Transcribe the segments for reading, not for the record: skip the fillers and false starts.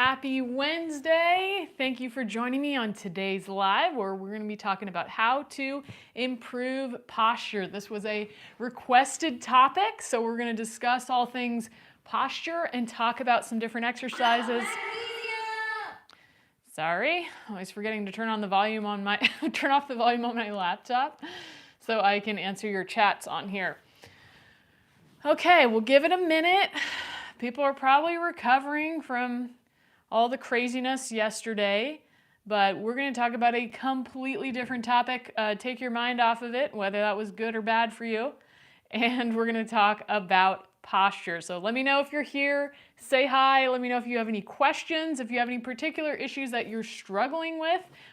Happy Wednesday. Thank you for joining me on today's live where we're going to be talking about how to improve posture. This was a requested topic, so we're going to discuss all things posture and talk about some different exercises. Sorry, always forgetting to turn on the volume on my turn off the volume on my laptop so I can answer your chats on here. Okay, we'll give it a minute. People are probably recovering from all the craziness yesterday, but we're going to talk about a completely different topic. Take your mind off of it, whether that was good or bad for you, and we're going to talk about posture. So let me know if you're here. Say hi. Let me know if you have any questions, if you have any particular issues that you're struggling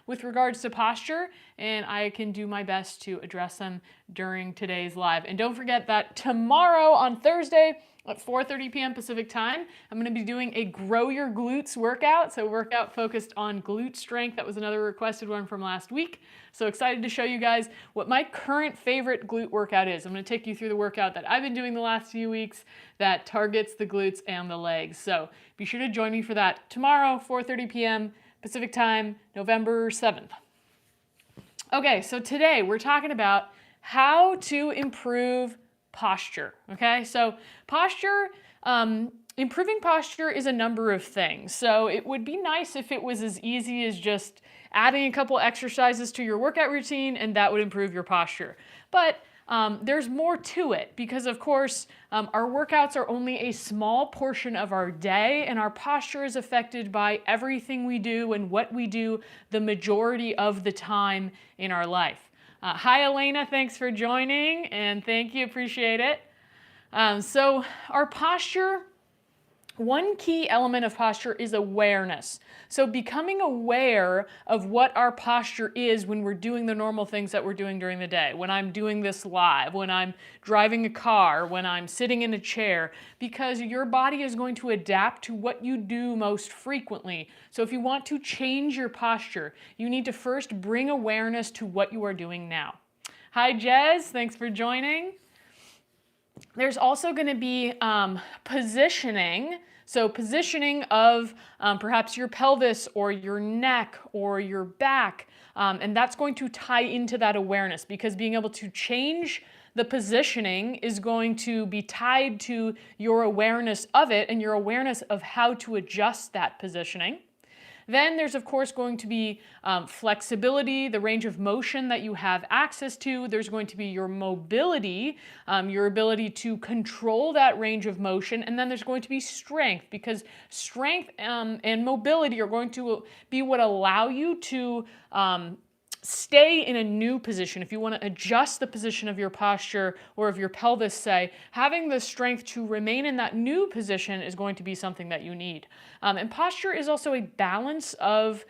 with regards to posture, and I can do my best to address them during today's live. And don't forget that tomorrow on Thursday at 4:30 p.m. Pacific time, I'm going to be doing a Grow Your Glutes workout. So workout focused on glute strength. That was another requested one from last week. So excited to show you guys what my current favorite glute workout is. I'm going to take you through the workout that I've been doing the last few weeks that targets the glutes and the legs. So be sure to join me for that tomorrow, 4:30 p.m. Pacific time, November 7th. Okay, so today we're talking about how to improve posture. Okay, so posture, improving posture is a number of things. So it would be nice if it was as easy as just adding a couple exercises to your workout routine and that would improve your posture. But there's more to it because, of course, our workouts are only a small portion of our day and our posture is affected by everything we do and what we do the majority of the time in our life. Hi, Elena. Thanks for joining, and thank you. Appreciate it. So our posture, one key element of posture is awareness. So becoming aware of what our posture is when we're doing the normal things that we're doing during the day, when I'm doing this live, when I'm driving a car, when I'm sitting in a chair, because your body is going to adapt to what you do most frequently. So if you want to change your posture, you need to first bring awareness to what you are doing now. Hi, Jez. Thanks for joining. There's also going to be positioning. So positioning of perhaps your pelvis or your neck or your back, and that's going to tie into that awareness because being able to change the positioning is going to be tied to your awareness of it and your awareness of how to adjust that positioning. Then there's, of course, going to be flexibility, the range of motion that you have access to. There's going to be your mobility, your ability to control that range of motion. And then there's going to be strength, because strength and mobility are going to be what allow you to stay in a new position. If you want to adjust the position of your posture or of your pelvis, say, having the strength to remain in that new position is going to be something that you need. And posture is also a balance of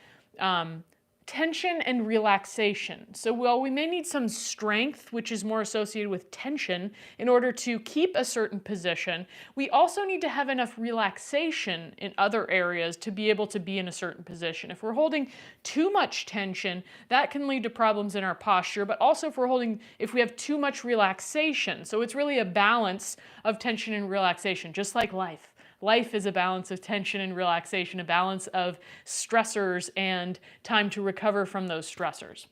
tension and relaxation. So while we may need some strength, which is more associated with tension, in order to keep a certain position, we also need to have enough relaxation in other areas to be able to be in a certain position. If we're holding too much tension, that can lead to problems in our posture, but also if we have too much relaxation. So it's really a balance of tension and relaxation, just like life. Life is a balance of tension and relaxation, a balance of stressors and time to recover from those stressors.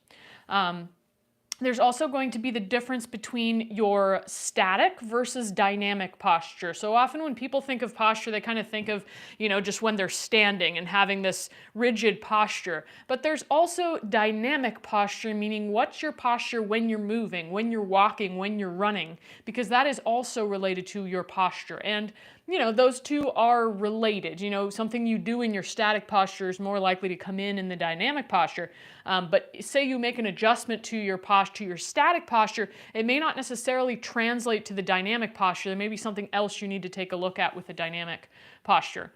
There's also going to be the difference between your static versus dynamic posture. So often when people think of posture, they kind of think of, just when they're standing and having this rigid posture. But there's also dynamic posture, meaning what's your posture when you're moving, when you're walking, when you're running, because that is also related to your posture. And those two are related. Something you do in your static posture is more likely to come in the dynamic posture. But say you make an adjustment to your static posture, it may not necessarily translate to the dynamic posture. There may be something else you need to take a look at with the dynamic posture.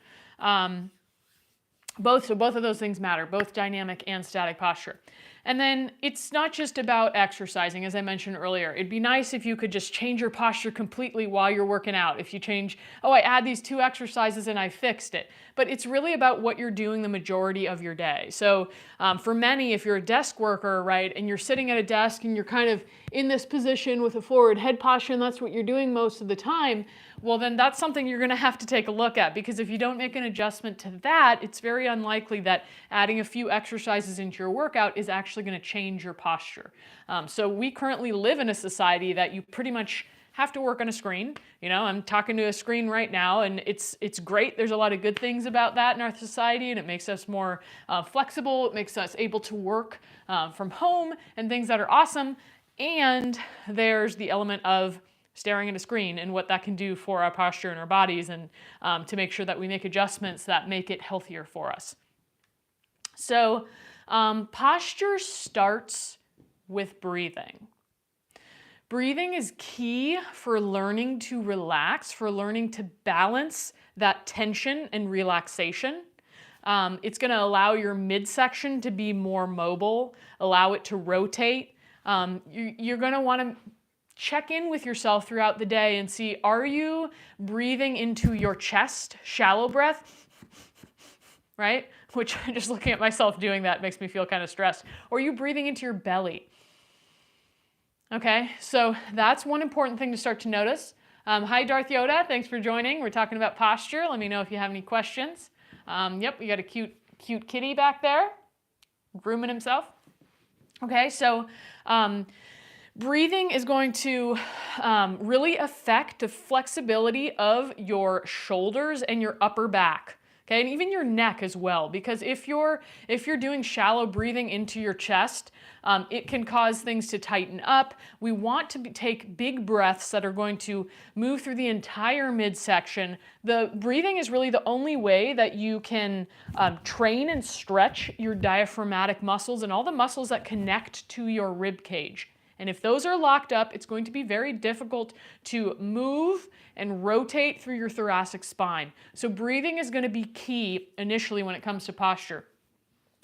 Both of those things matter, both dynamic and static posture. And then it's not just about exercising, as I mentioned earlier. It'd be nice if you could just change your posture completely while you're working out. If you change, I add these 2 exercises and I fixed it. But it's really about what you're doing the majority of your day. So for many, if you're a desk worker, right, and you're sitting at a desk and you're kind of in this position with a forward head posture and that's what you're doing most of the time, well, then that's something you're going to have to take a look at, because if you don't make an adjustment to that, it's very unlikely that adding a few exercises into your workout is actually going to change your posture. So we currently live in a society that you pretty much have to work on a screen. You know, I'm talking to a screen right now, and it's great. There's a lot of good things about that in our society, and it makes us more flexible. It makes us able to work from home and things that are awesome. And there's the element of staring at a screen and what that can do for our posture and our bodies, and to make sure that we make adjustments that make it healthier for us. So posture starts with breathing. Breathing is key for learning to relax, for learning to balance that tension and relaxation. It's going to allow your midsection to be more mobile, allow it to rotate. You're going to want to check in with yourself throughout the day and see, are you breathing into your chest, shallow breath, right? Which, just looking at myself doing that makes me feel kind of stressed. Or are you breathing into your belly? Okay, so that's one important thing to start to notice. Hi, Darth Yoda. Thanks for joining. We're talking about posture. Let me know if you have any questions. Yep, we got a cute kitty back there, grooming himself. Okay, so breathing is going to really affect the flexibility of your shoulders and your upper back. Okay, and even your neck as well, because if you're doing shallow breathing into your chest, it can cause things to tighten up. We want to take big breaths that are going to move through the entire midsection. The breathing is really the only way that you can train and stretch your diaphragmatic muscles and all the muscles that connect to your rib cage. And if those are locked up, it's going to be very difficult to move and rotate through your thoracic spine. So breathing is going to be key initially when it comes to posture.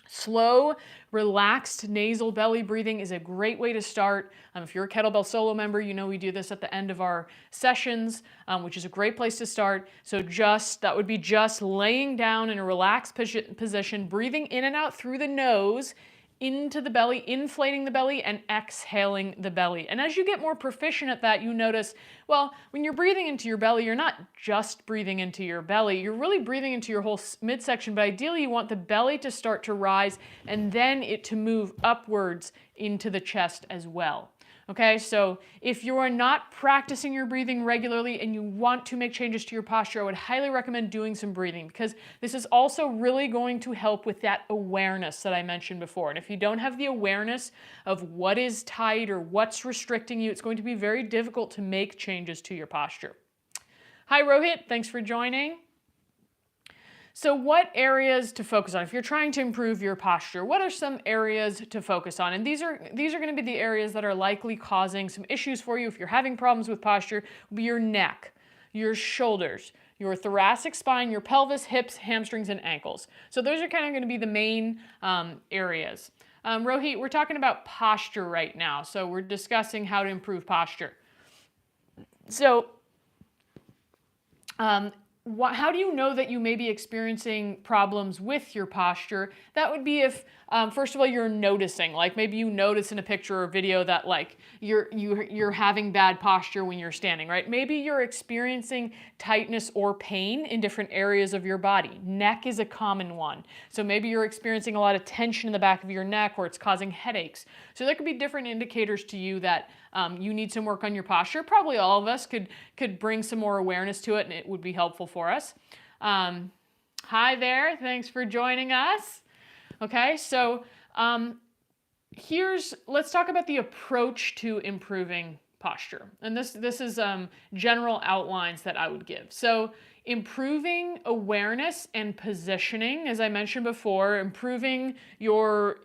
Slow, relaxed nasal belly breathing is a great way to start. If you're a Kettlebell Solo member, you know we do this at the end of our sessions, which is a great place to start. So that would be just laying down in a relaxed position, breathing in and out through the nose, into the belly, inflating the belly, and exhaling the belly. And as you get more proficient at that, you notice, well, when you're breathing into your belly, you're not just breathing into your belly, you're really breathing into your whole midsection, but ideally you want the belly to start to rise and then it to move upwards into the chest as well. Okay, so if you are not practicing your breathing regularly and you want to make changes to your posture, I would highly recommend doing some breathing, because this is also really going to help with that awareness that I mentioned before. And if you don't have the awareness of what is tight or what's restricting you, it's going to be very difficult to make changes to your posture. Hi, Rohit. Thanks for joining. So what areas to focus on? If you're trying to improve your posture, what are some areas to focus on? And these are going to be the areas that are likely causing some issues for you if you're having problems with posture. Be your neck, your shoulders, your thoracic spine, your pelvis, hips, hamstrings, and ankles. So those are kind of going to be the main areas. Rohit, we're talking about posture right now. So we're discussing how to improve posture. So how do you know that you may be experiencing problems with your posture? That would be if, first of all, you're noticing, like maybe you notice in a picture or video that like you're having bad posture when you're standing, right? Maybe you're experiencing tightness or pain in different areas of your body. Neck is a common one. So maybe you're experiencing a lot of tension in the back of your neck, or it's causing headaches. So there could be different indicators to you that you need some work on your posture. Probably all of us could bring some more awareness to it, and it would be helpful for us. Hi there, thanks for joining us. Okay, so let's talk about the approach to improving posture. And this is general outlines that I would give. So improving awareness and positioning, as I mentioned before, improving your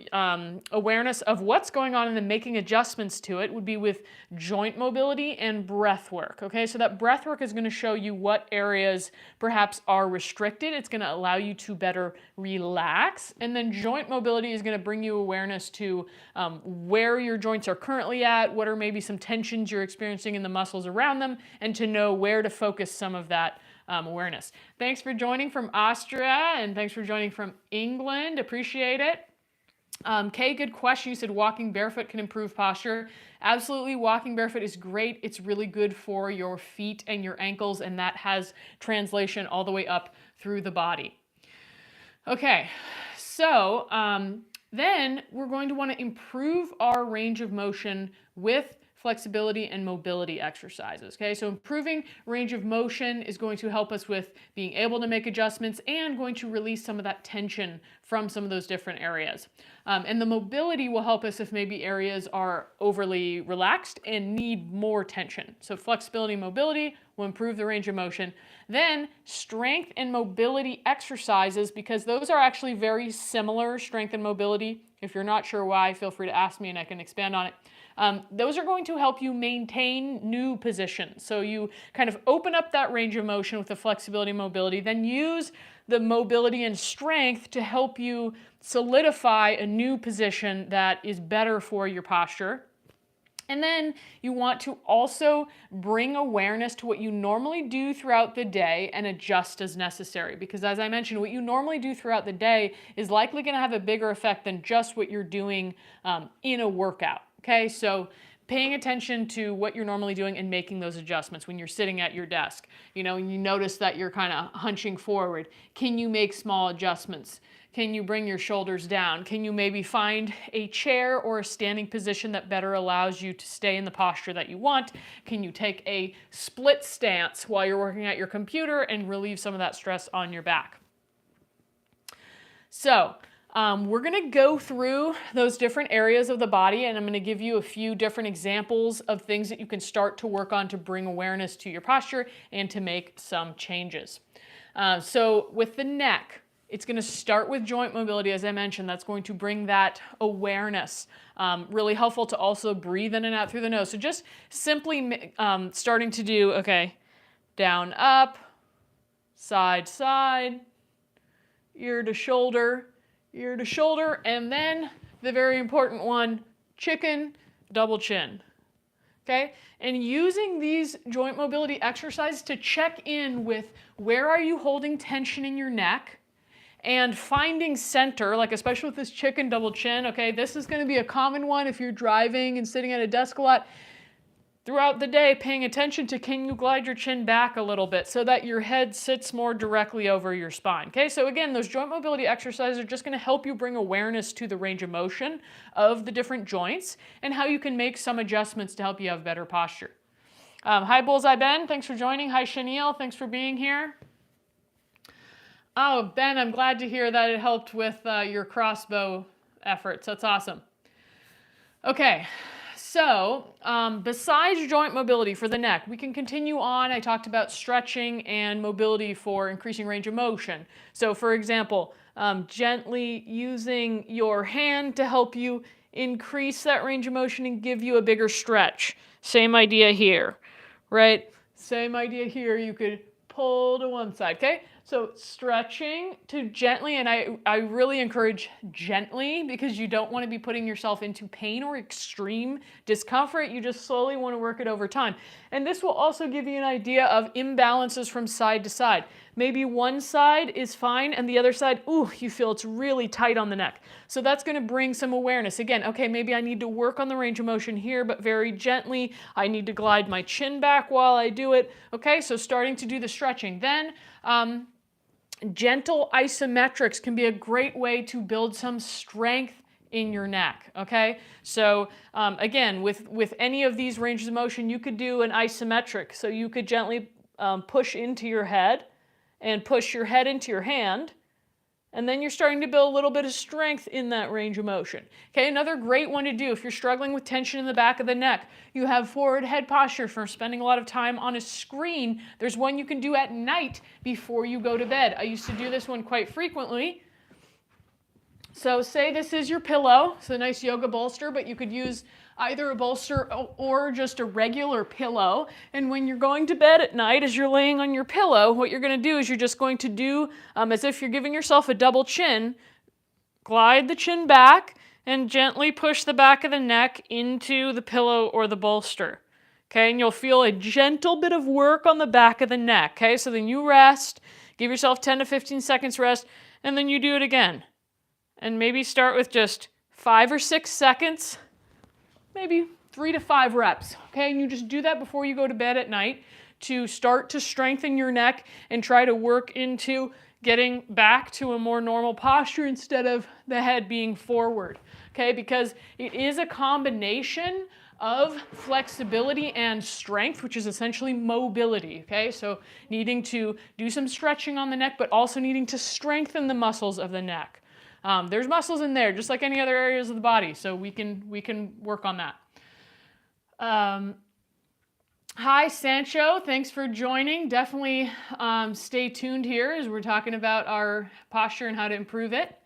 awareness of what's going on and then making adjustments to it would be with joint mobility and breath work. Okay, so that breath work is going to show you what areas perhaps are restricted. It's going to allow you to better relax. And then joint mobility is going to bring you awareness to where your joints are currently at, what are maybe some tensions you're experiencing in the muscles around them, and to know where to focus some of that awareness. Thanks for joining from Austria, and thanks for joining from England. Appreciate it. Kay, good question. You said walking barefoot can improve posture. Absolutely, walking barefoot is great. It's really good for your feet and your ankles, and that has translation all the way up through the body. Okay, so then we're going to want to improve our range of motion with flexibility and mobility exercises. Okay, so improving range of motion is going to help us with being able to make adjustments and going to release some of that tension from some of those different areas. And the mobility will help us if maybe areas are overly relaxed and need more tension. So flexibility and mobility will improve the range of motion. Then strength and mobility exercises, because those are actually very similar, strength and mobility. If you're not sure why, feel free to ask me and I can expand on it. Those are going to help you maintain new positions. So you kind of open up that range of motion with the flexibility and mobility, then use the mobility and strength to help you solidify a new position that is better for your posture. And then you want to also bring awareness to what you normally do throughout the day and adjust as necessary. Because as I mentioned, what you normally do throughout the day is likely going to have a bigger effect than just what you're doing in a workout. Okay, so paying attention to what you're normally doing and making those adjustments when you're sitting at your desk. You know, you notice that you're kind of hunching forward. Can you make small adjustments? Can you bring your shoulders down? Can you maybe find a chair or a standing position that better allows you to stay in the posture that you want? Can you take a split stance while you're working at your computer and relieve some of that stress on your back? So, we're going to go through those different areas of the body, and I'm going to give you a few different examples of things that you can start to work on to bring awareness to your posture and to make some changes. So with the neck, it's going to start with joint mobility. As I mentioned, that's going to bring that awareness. Really helpful to also breathe in and out through the nose. So just simply starting to do, okay, down, up, side, side, ear to shoulder, and then the very important one, chicken, double chin. Okay? And using these joint mobility exercises to check in with where are you holding tension in your neck and finding center, like especially with this chicken double chin, okay? This is going to be a common one if you're driving and sitting at a desk a lot. Throughout the day, paying attention to can you glide your chin back a little bit so that your head sits more directly over your spine. Okay, so again, those joint mobility exercises are just going to help you bring awareness to the range of motion of the different joints and how you can make some adjustments to help you have better posture. Hi, Bullseye Ben. Thanks for joining. Hi, Chenille. Thanks for being here. Oh, Ben, I'm glad to hear that it helped with your crossbow efforts. That's awesome. Okay. So, besides joint mobility for the neck, we can continue on. I talked about stretching and mobility for increasing range of motion. So, for example, gently using your hand to help you increase that range of motion and give you a bigger stretch. Same idea here, right? Same idea here. You could pull to one side, okay? So stretching to gently, and I really encourage gently because you don't want to be putting yourself into pain or extreme discomfort. You just slowly want to work it over time. And this will also give you an idea of imbalances from side to side. Maybe one side is fine and the other side, ooh, you feel it's really tight on the neck. So that's going to bring some awareness. Again, okay, maybe I need to work on the range of motion here, but very gently. I need to glide my chin back while I do it. Okay, so starting to do the stretching. Then, gentle isometrics can be a great way to build some strength in your neck, okay? So again, with any of these ranges of motion, you could do an isometric. So you could gently push into your head and push your head into your hand, and then you're starting to build a little bit of strength in that range of motion. Okay, another great one to do if you're struggling with tension in the back of the neck. You have forward head posture for spending a lot of time on a screen. There's one you can do at night before you go to bed. I used to do this one quite frequently. So say this is your pillow. It's a nice yoga bolster, but you could use either a bolster or just a regular pillow. And when you're going to bed at night, as you're laying on your pillow, what you're going to do is you're just going to do, as if you're giving yourself a double chin, glide the chin back and gently push the back of the neck into the pillow or the bolster. Okay, and you'll feel a gentle bit of work on the back of the neck. Okay, so then you rest, give yourself 10 to 15 seconds rest, and then you do it again. And maybe start with just 5 or 6 seconds, maybe 3 to 5 reps, okay? And you just do that before you go to bed at night to start to strengthen your neck and try to work into getting back to a more normal posture instead of the head being forward, okay? Because it is a combination of flexibility and strength, which is essentially mobility, okay? So needing to do some stretching on the neck, but also needing to strengthen the muscles of the neck. There's muscles in there, just like any other areas of the body, so we can work on that. Hi, Sancho. Thanks for joining. Definitely stay tuned here as we're talking about our posture and how to improve it.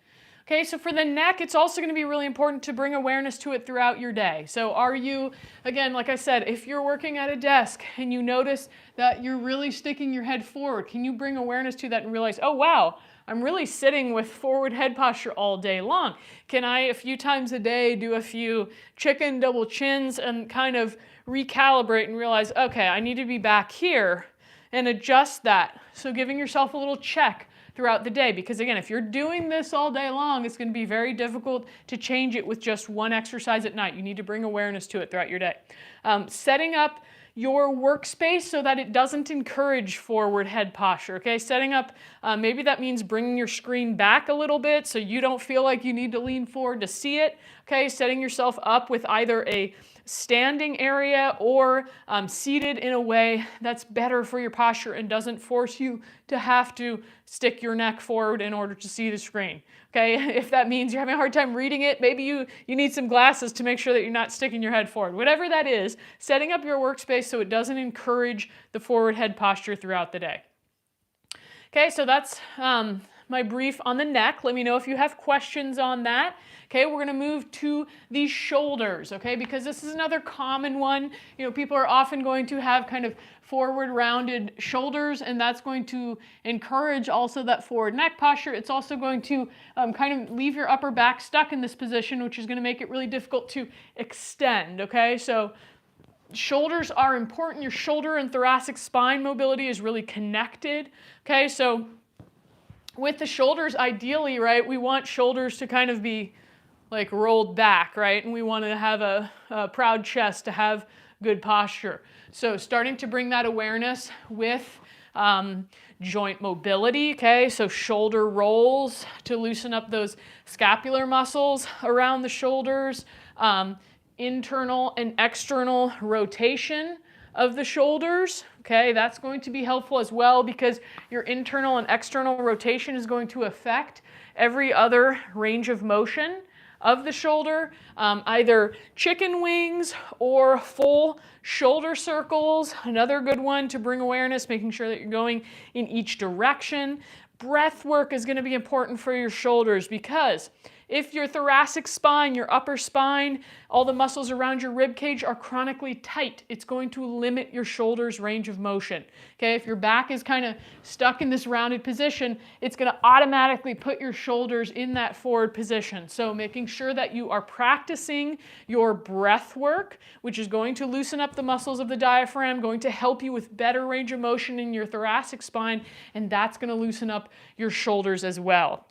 Okay, so for the neck, it's also going to be really important to bring awareness to it throughout your day. So are you, again, like I said, if you're working at a desk and you notice that you're really sticking your head forward, can you bring awareness to that and realize, oh, wow, I'm really sitting with forward head posture all day long. Can I, a few times a day, do a few chicken double chins and kind of recalibrate and realize, okay, I need to be back here and adjust that. So giving yourself a little check throughout the day, because again, if you're doing this all day long, it's going to be very difficult to change it with just one exercise at night. You need to bring awareness to it throughout your day. Setting up your workspace so that it doesn't encourage forward head posture, okay? Setting up, maybe that means bringing your screen back a little bit so you don't feel like you need to lean forward to see it, okay? Setting yourself up with either a standing area or seated in a way that's better for your posture and doesn't force you to have to stick your neck forward in order to see the screen. Okay, if that means you're having a hard time reading it, maybe you need some glasses to make sure that you're not sticking your head forward. Whatever that is, setting up your workspace so it doesn't encourage the forward head posture throughout the day. Okay, so that's my brief on the neck. Let me know if you have questions on that. Okay, we're going to move to the shoulders, okay, because this is another common one. You know, people are often going to have kind of forward rounded shoulders, and that's going to encourage also that forward neck posture. It's also going to kind of leave your upper back stuck in this position, which is going to make it really difficult to extend, okay? So shoulders are important. Your shoulder and thoracic spine mobility is really connected, okay? So with the shoulders, ideally, right, we want shoulders to kind of be like rolled back, right? And we want to have a proud chest to have good posture. So starting to bring that awareness with joint mobility, okay? So shoulder rolls to loosen up those scapular muscles around the shoulders, internal and external rotation of the shoulders, okay? That's going to be helpful as well because your internal and external rotation is going to affect every other range of motion of the shoulder, either chicken wings or full shoulder circles. Another good one to bring awareness, making sure that you're going in each direction. Breath work is going to be important for your shoulders because if your thoracic spine, your upper spine, all the muscles around your rib cage are chronically tight, it's going to limit your shoulders' range of motion. Okay, if your back is kind of stuck in this rounded position, it's going to automatically put your shoulders in that forward position. So making sure that you are practicing your breath work, which is going to loosen up the muscles of the diaphragm, going to help you with better range of motion in your thoracic spine, and that's going to loosen up your shoulders as well.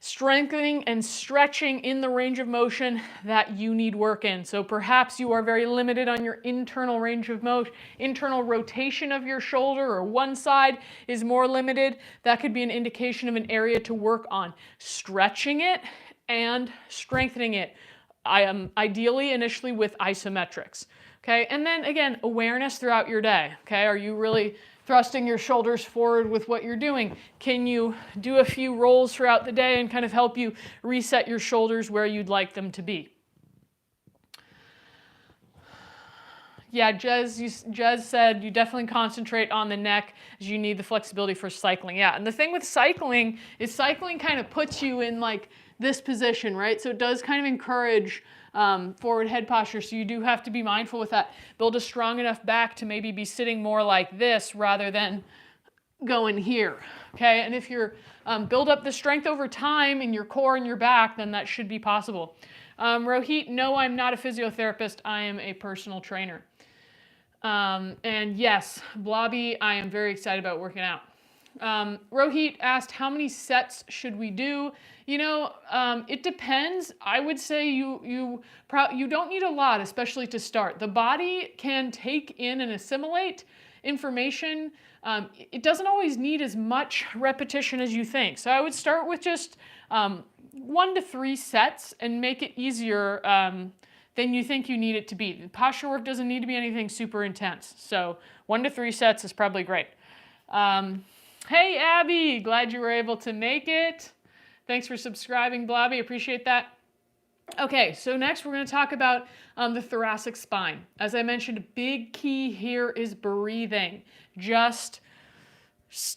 Strengthening and stretching in the range of motion that you need work in. So perhaps you are very limited on your internal range of motion, internal rotation of your shoulder, or one side is more limited. That could be an indication of an area to work on. Stretching it and strengthening it, ideally initially with isometrics. Okay, and then again, awareness throughout your day. Okay, are you really thrusting your shoulders forward with what you're doing? Can you do a few rolls throughout the day and kind of help you reset your shoulders where you'd like them to be? Yeah, Jez said you definitely concentrate on the neck as you need the flexibility for cycling. Yeah, and the thing with cycling is cycling kind of puts you in like this position, right? So it does kind of encourage forward head posture, so you do have to be mindful with that. Build a strong enough back to maybe be sitting more like this rather than going here, okay? And if you're build up the strength over time in your core and your back, then that should be possible. Rohit, no, I'm not a physiotherapist. I am a personal trainer. And yes, Blobby, I am very excited about working out. Rohit asked, how many sets should we do? You know, it depends. I would say you don't need a lot, especially to start. The body can take in and assimilate information. It doesn't always need as much repetition as you think. So I would start with just 1 to 3 sets and make it easier than you think you need it to be. The posture work doesn't need to be anything super intense. So 1 to 3 sets is probably great. Hey, Abby, glad you were able to make it. Thanks for subscribing, Blobby, appreciate that. Okay, so next we're going to talk about the thoracic spine. As I mentioned, a big key here is breathing.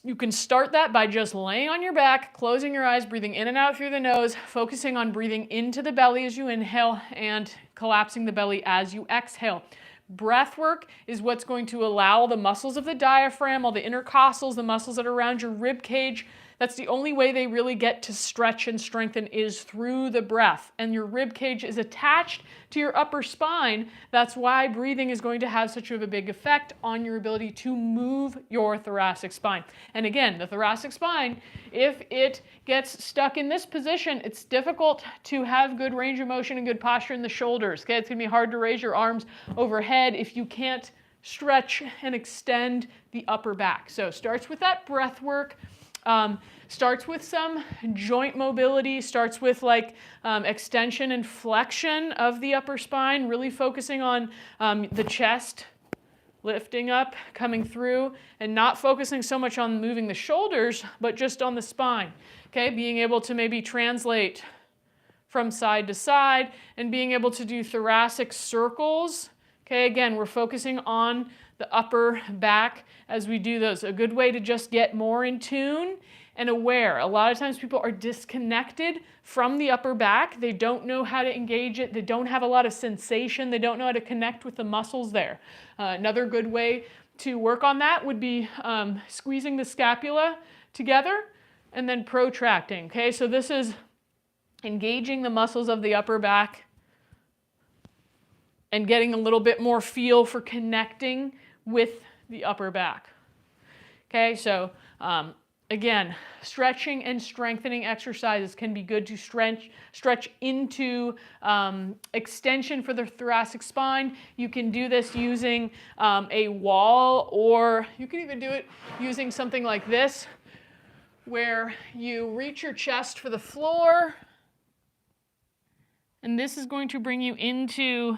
You can start that by just laying on your back, closing your eyes, breathing in and out through the nose, focusing on breathing into the belly as you inhale and collapsing the belly as you exhale. Breath work is what's going to allow the muscles of the diaphragm, all the intercostals, the muscles that are around your rib cage. That's the only way they really get to stretch and strengthen is through the breath. And your rib cage is attached to your upper spine. That's why breathing is going to have such a big effect on your ability to move your thoracic spine. And again, the thoracic spine, if it gets stuck in this position, it's difficult to have good range of motion and good posture in the shoulders. Okay, it's going to be hard to raise your arms overhead if you can't stretch and extend the upper back. So it starts with that breath work. Starts with some joint mobility, starts with like extension and flexion of the upper spine, really focusing on the chest, lifting up, coming through, and not focusing so much on moving the shoulders, but just on the spine. Okay, being able to maybe translate from side to side and being able to do thoracic circles. Okay, again, we're focusing on the upper back as we do those. A good way to just get more in tune and aware. A lot of times people are disconnected from the upper back. They don't know how to engage it. They don't have a lot of sensation. They don't know how to connect with the muscles there. Another good way to work on that would be squeezing the scapula together and then protracting. Okay, so this is engaging the muscles of the upper back and getting a little bit more feel for connecting with the upper back. Okay, so again, stretching and strengthening exercises can be good to stretch into extension for the thoracic spine. You can do this using a wall, or you can even do it using something like this, where you reach your chest for the floor, and this is going to bring you into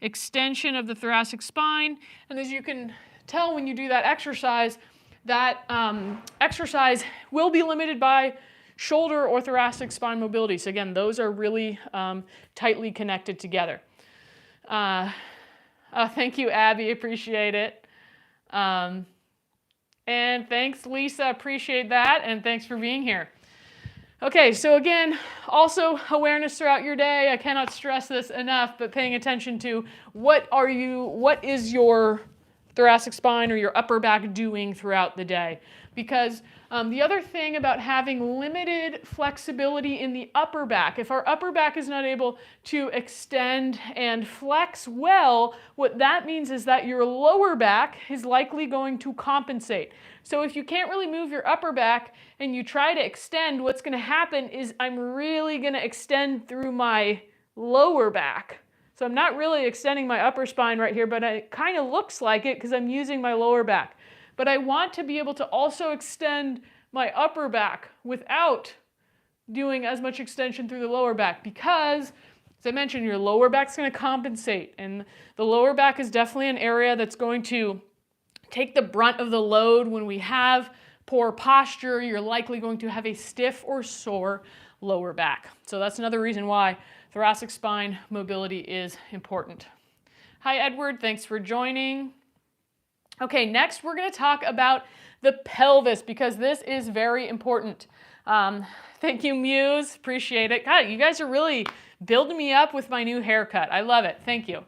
extension of the thoracic spine. And as you can tell when you do that exercise will be limited by shoulder or thoracic spine mobility. So again, those are really tightly connected together. Thank you, Abby, appreciate it. And thanks, Lisa, appreciate that, and thanks for being here. Okay, so again, also awareness throughout your day. I cannot stress this enough, but paying attention to what is your thoracic spine or your upper back doing throughout the day. Because the other thing about having limited flexibility in the upper back, if our upper back is not able to extend and flex well, what that means is that your lower back is likely going to compensate. So if you can't really move your upper back and you try to extend, what's going to happen is I'm really going to extend through my lower back. So I'm not really extending my upper spine right here, but it kind of looks like it because I'm using my lower back. But I want to be able to also extend my upper back without doing as much extension through the lower back, because, as I mentioned, your lower back's going to compensate. And the lower back is definitely an area that's going to take the brunt of the load. When we have poor posture, you're likely going to have a stiff or sore lower back. So that's another reason why thoracic spine mobility is important. Hi, Edward. Thanks for joining. Okay, next we're going to talk about the pelvis, because this is very important. Thank you, Muse. Appreciate it. God, you guys are really building me up with my new haircut. I love it. Thank you.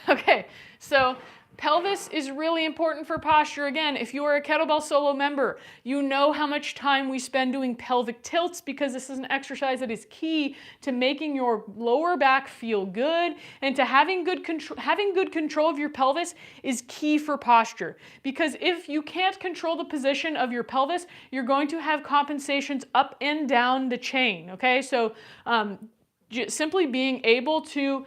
Okay, so Pelvis is really important for posture. Again, if you are a Kettlebell Solo member, you know how much time we spend doing pelvic tilts because this is an exercise that is key to making your lower back feel good, and to having good control of your pelvis is key for posture. Because if you can't control the position of your pelvis, you're going to have compensations up and down the chain, okay? So simply being able to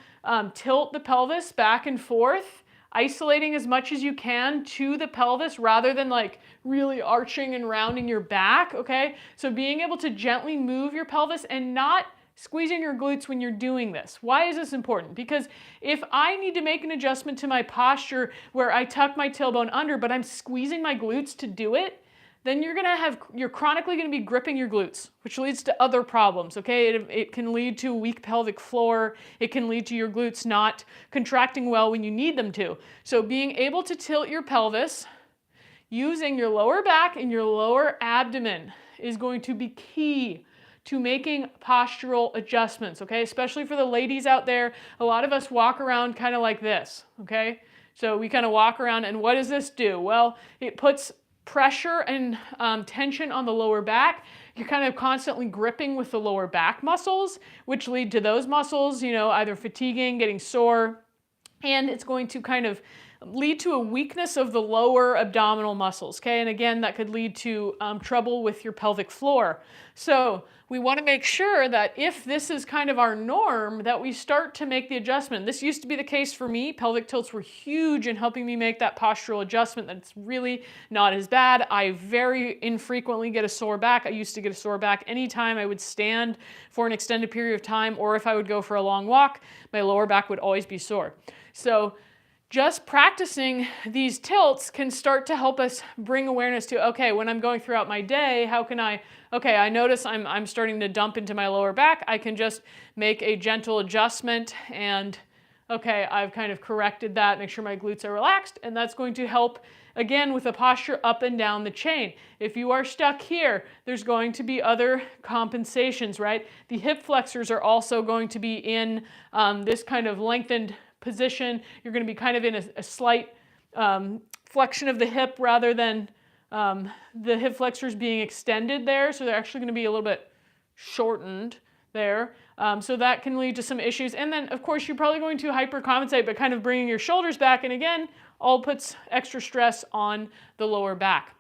tilt the pelvis back and forth, isolating as much as you can to the pelvis rather than like really arching and rounding your back, okay? So being able to gently move your pelvis and not squeezing your glutes when you're doing this. Why is this important? Because if I need to make an adjustment to my posture where I tuck my tailbone under, but I'm squeezing my glutes to do it, then you're chronically going to be gripping your glutes, which leads to other problems, okay? It can lead to a weak pelvic floor. It can lead to your glutes not contracting well when you need them to. So being able to tilt your pelvis using your lower back and your lower abdomen is going to be key to making postural adjustments, okay? Especially for the ladies out there, a lot of us walk around kind of like this, okay? So we kind of walk around, and what does this do? Well, it puts pressure and tension on the lower back. You're kind of constantly gripping with the lower back muscles, which lead to those muscles, either fatiguing, getting sore, and it's going to kind of lead to a weakness of the lower abdominal muscles, okay? And again, that could lead to trouble with your pelvic floor. So we want to make sure that if this is kind of our norm, that we start to make the adjustment. This used to be the case for me. Pelvic tilts were huge in helping me make that postural adjustment. That's really not as bad. I very infrequently get a sore back. I used to get a sore back anytime I would stand for an extended period of time, or if I would go for a long walk, my lower back would always be sore. So just practicing these tilts can start to help us bring awareness to, okay, when I'm going throughout my day, how can I notice I'm starting to dump into my lower back. I can just make a gentle adjustment and, okay, I've kind of corrected that, make sure my glutes are relaxed, and that's going to help, again, with the posture up and down the chain. If you are stuck here, there's going to be other compensations, right? The hip flexors are also going to be in this kind of lengthened position. You're going to be kind of in a slight flexion of the hip rather than the hip flexors being extended there. So they're actually going to be a little bit shortened there. So that can lead to some issues. And then, of course, you're probably going to hypercompensate, but kind of bringing your shoulders back. And again, all puts extra stress on the lower back.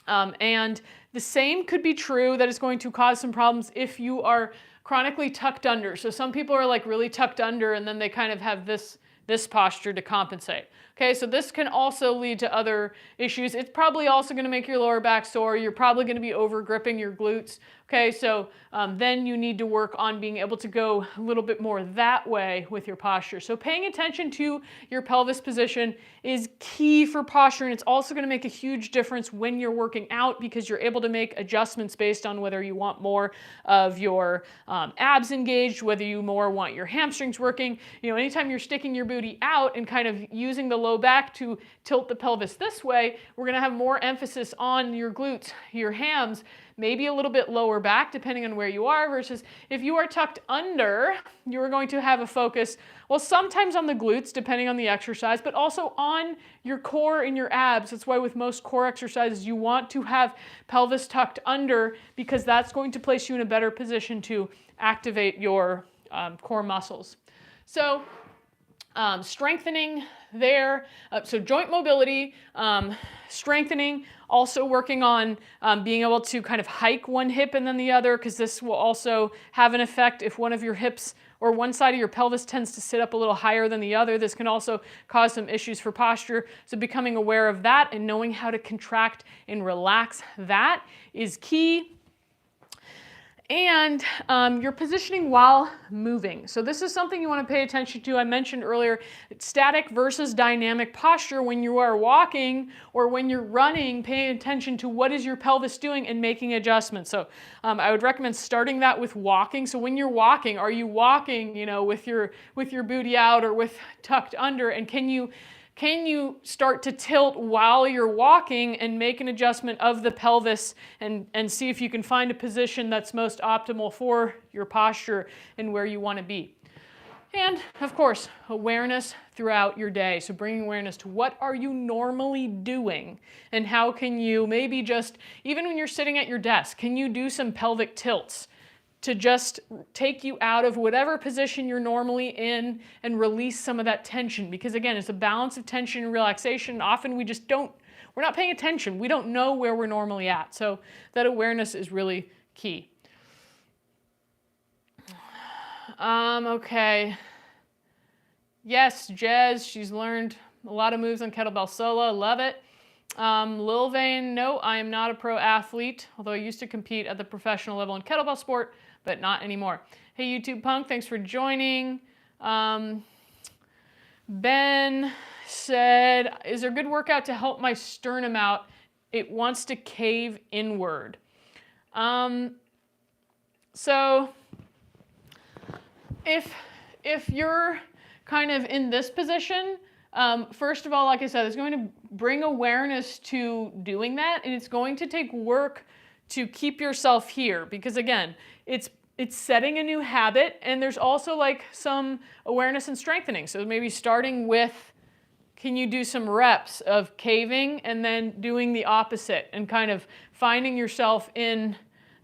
And the same could be true, that is going to cause some problems if you are chronically tucked under. So some people are like really tucked under and then they kind of have this posture to compensate. Okay, so this can also lead to other issues. It's probably also going to make your lower back sore. You're probably going to be over gripping your glutes. Okay, so then you need to work on being able to go a little bit more that way with your posture. So paying attention to your pelvis position is key for posture, and it's also going to make a huge difference when you're working out because you're able to make adjustments based on whether you want more of your abs engaged, whether you more want your hamstrings working. Anytime you're sticking your booty out and kind of using the low back to tilt the pelvis this way, we're going to have more emphasis on your glutes, your hams, maybe a little bit lower back depending on where you are, versus if you are tucked under, you're going to have a focus, well, sometimes on the glutes depending on the exercise, but also on your core and your abs. That's why with most core exercises you want to have pelvis tucked under, because that's going to place you in a better position to activate your core muscles. So strengthening there, so joint mobility, strengthening, also working on being able to kind of hike one hip and then the other, because this will also have an effect if one of your hips or one side of your pelvis tends to sit up a little higher than the other. This can also cause some issues for posture. So becoming aware of that and knowing how to contract and relax that is key. And your positioning while moving. So this is something you want to pay attention to. I mentioned earlier, static versus dynamic posture. When you are walking or when you're running, paying attention to what is your pelvis doing and making adjustments. So I would recommend starting that with walking. So when you're walking, are you walking, with your booty out or with tucked under? And can you start to tilt while you're walking and make an adjustment of the pelvis and see if you can find a position that's most optimal for your posture and where you want to be. And of course, awareness throughout your day. So bringing awareness to what are you normally doing and how can you maybe just, even when you're sitting at your desk, can you do some pelvic tilts to just take you out of whatever position you're normally in and release some of that tension? Because again, it's a balance of tension and relaxation. Often we're not paying attention. We don't know where we're normally at. So that awareness is really key. Okay. Yes, Jez, she's learned a lot of moves on kettlebell solo. Love it. Lil Vane, no, I am not a pro athlete, although I used to compete at the professional level in kettlebell sport, but not anymore. Hey, YouTube Punk, thanks for joining. Ben said, is there a good workout to help my sternum out? It wants to cave inward. So if you're kind of in this position, first of all, like I said, it's going to bring awareness to doing that, and it's going to take work to keep yourself here, because again, it's setting a new habit, and there's also like some awareness and strengthening. So maybe starting with, can you do some reps of caving and then doing the opposite and kind of finding yourself in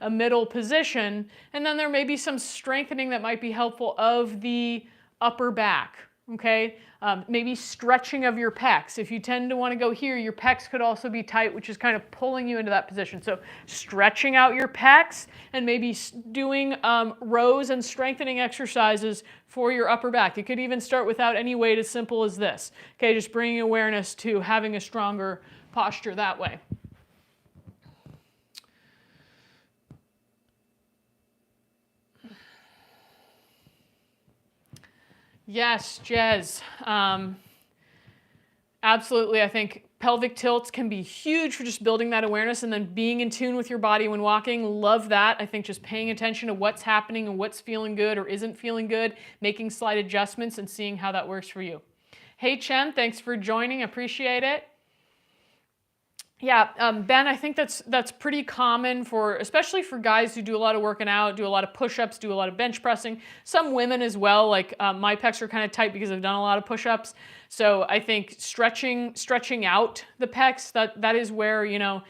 a middle position, and then there may be some strengthening that might be helpful of the upper back, okay? Maybe stretching of your pecs. If you tend to want to go here, your pecs could also be tight, which is kind of pulling you into that position. So stretching out your pecs and maybe doing rows and strengthening exercises for your upper back. You could even start without any weight, as simple as this, okay? Just bringing awareness to having a stronger posture that way. Yes, Jez. Absolutely. I think pelvic tilts can be huge for just building that awareness and then being in tune with your body when walking. Love that. I think just paying attention to what's happening and what's feeling good or isn't feeling good, making slight adjustments and seeing how that works for you. Hey, Chen, thanks for joining. Appreciate it. Yeah, Ben, I think that's pretty common for, especially for guys who do a lot of working out, do a lot of push-ups, do a lot of bench pressing. Some women as well, like my pecs are kind of tight because I've done a lot of push-ups. So I think stretching out the pecs, that is where, you know,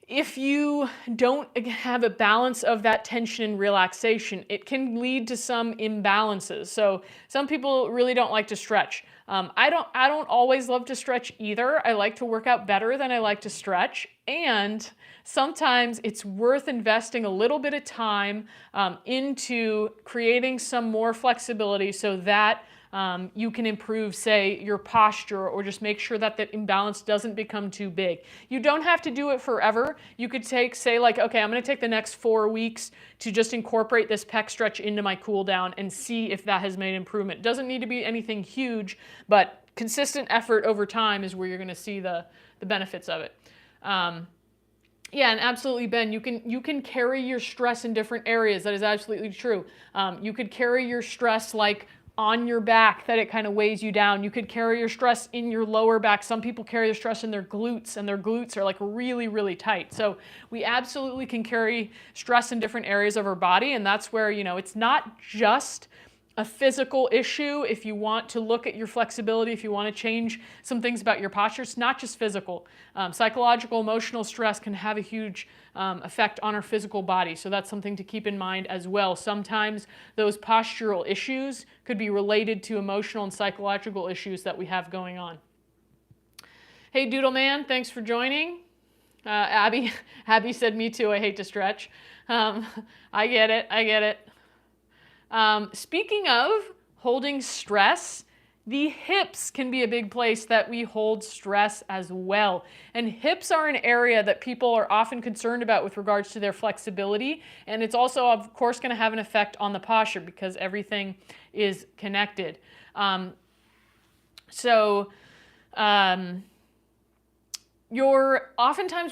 if you don't have a balance of that tension and relaxation, it can lead to some imbalances. So some people really don't like to stretch. I don't always love to stretch either. I like to work out better than I like to stretch. And sometimes it's worth investing a little bit of time into creating some more flexibility so that you can improve, say, your posture, or just make sure that that imbalance doesn't become too big. You don't have to do it forever. You could take, say, like, okay, I'm going to take the next 4 weeks to just incorporate this pec stretch into my cool down and see if that has made improvement. It doesn't need to be anything huge, but consistent effort over time is where you're going to see the benefits of it. Yeah, and absolutely, Ben, you can carry your stress in different areas. That is absolutely true. You could carry your stress like on your back, that it kind of weighs you down. You could carry your stress in your lower back. Some people carry their stress in their glutes, and their glutes are like really, really tight. So we absolutely can carry stress in different areas of our body, and that's where, you know, it's not just a physical issue. If you want to look at your flexibility, if you want to change some things about your posture, it's not just physical. Psychological, emotional stress can have a huge effect on our physical body. So that's something to keep in mind as well. Sometimes those postural issues could be related to emotional and psychological issues that we have going on. Hey, Doodle Man, thanks for joining. Abby said, me too, I hate to stretch. I get it. Speaking of holding stress, the hips can be a big place that we hold stress as well. And hips are an area that people are often concerned about with regards to their flexibility. And it's also, of course, going to have an effect on the posture because everything is connected. Oftentimes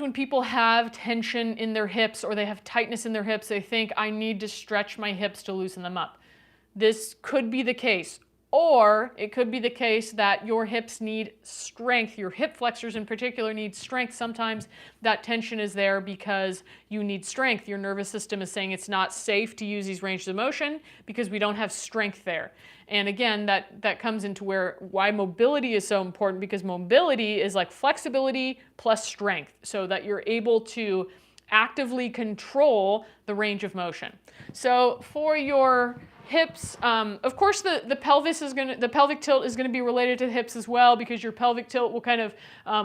when people have tension in their hips or they have tightness in their hips, they think, I need to stretch my hips to loosen them up. This could be the case. Or it could be the case that your hips need strength. Your hip flexors in particular need strength. Sometimes that tension is there because you need strength. Your nervous system is saying it's not safe to use these ranges of motion because we don't have strength there. And again, that comes into why mobility is so important, because mobility is like flexibility plus strength, so that you're able to actively control the range of motion. So for your hips, of course, the pelvic tilt is going to be related to the hips as well, because your pelvic tilt will kind of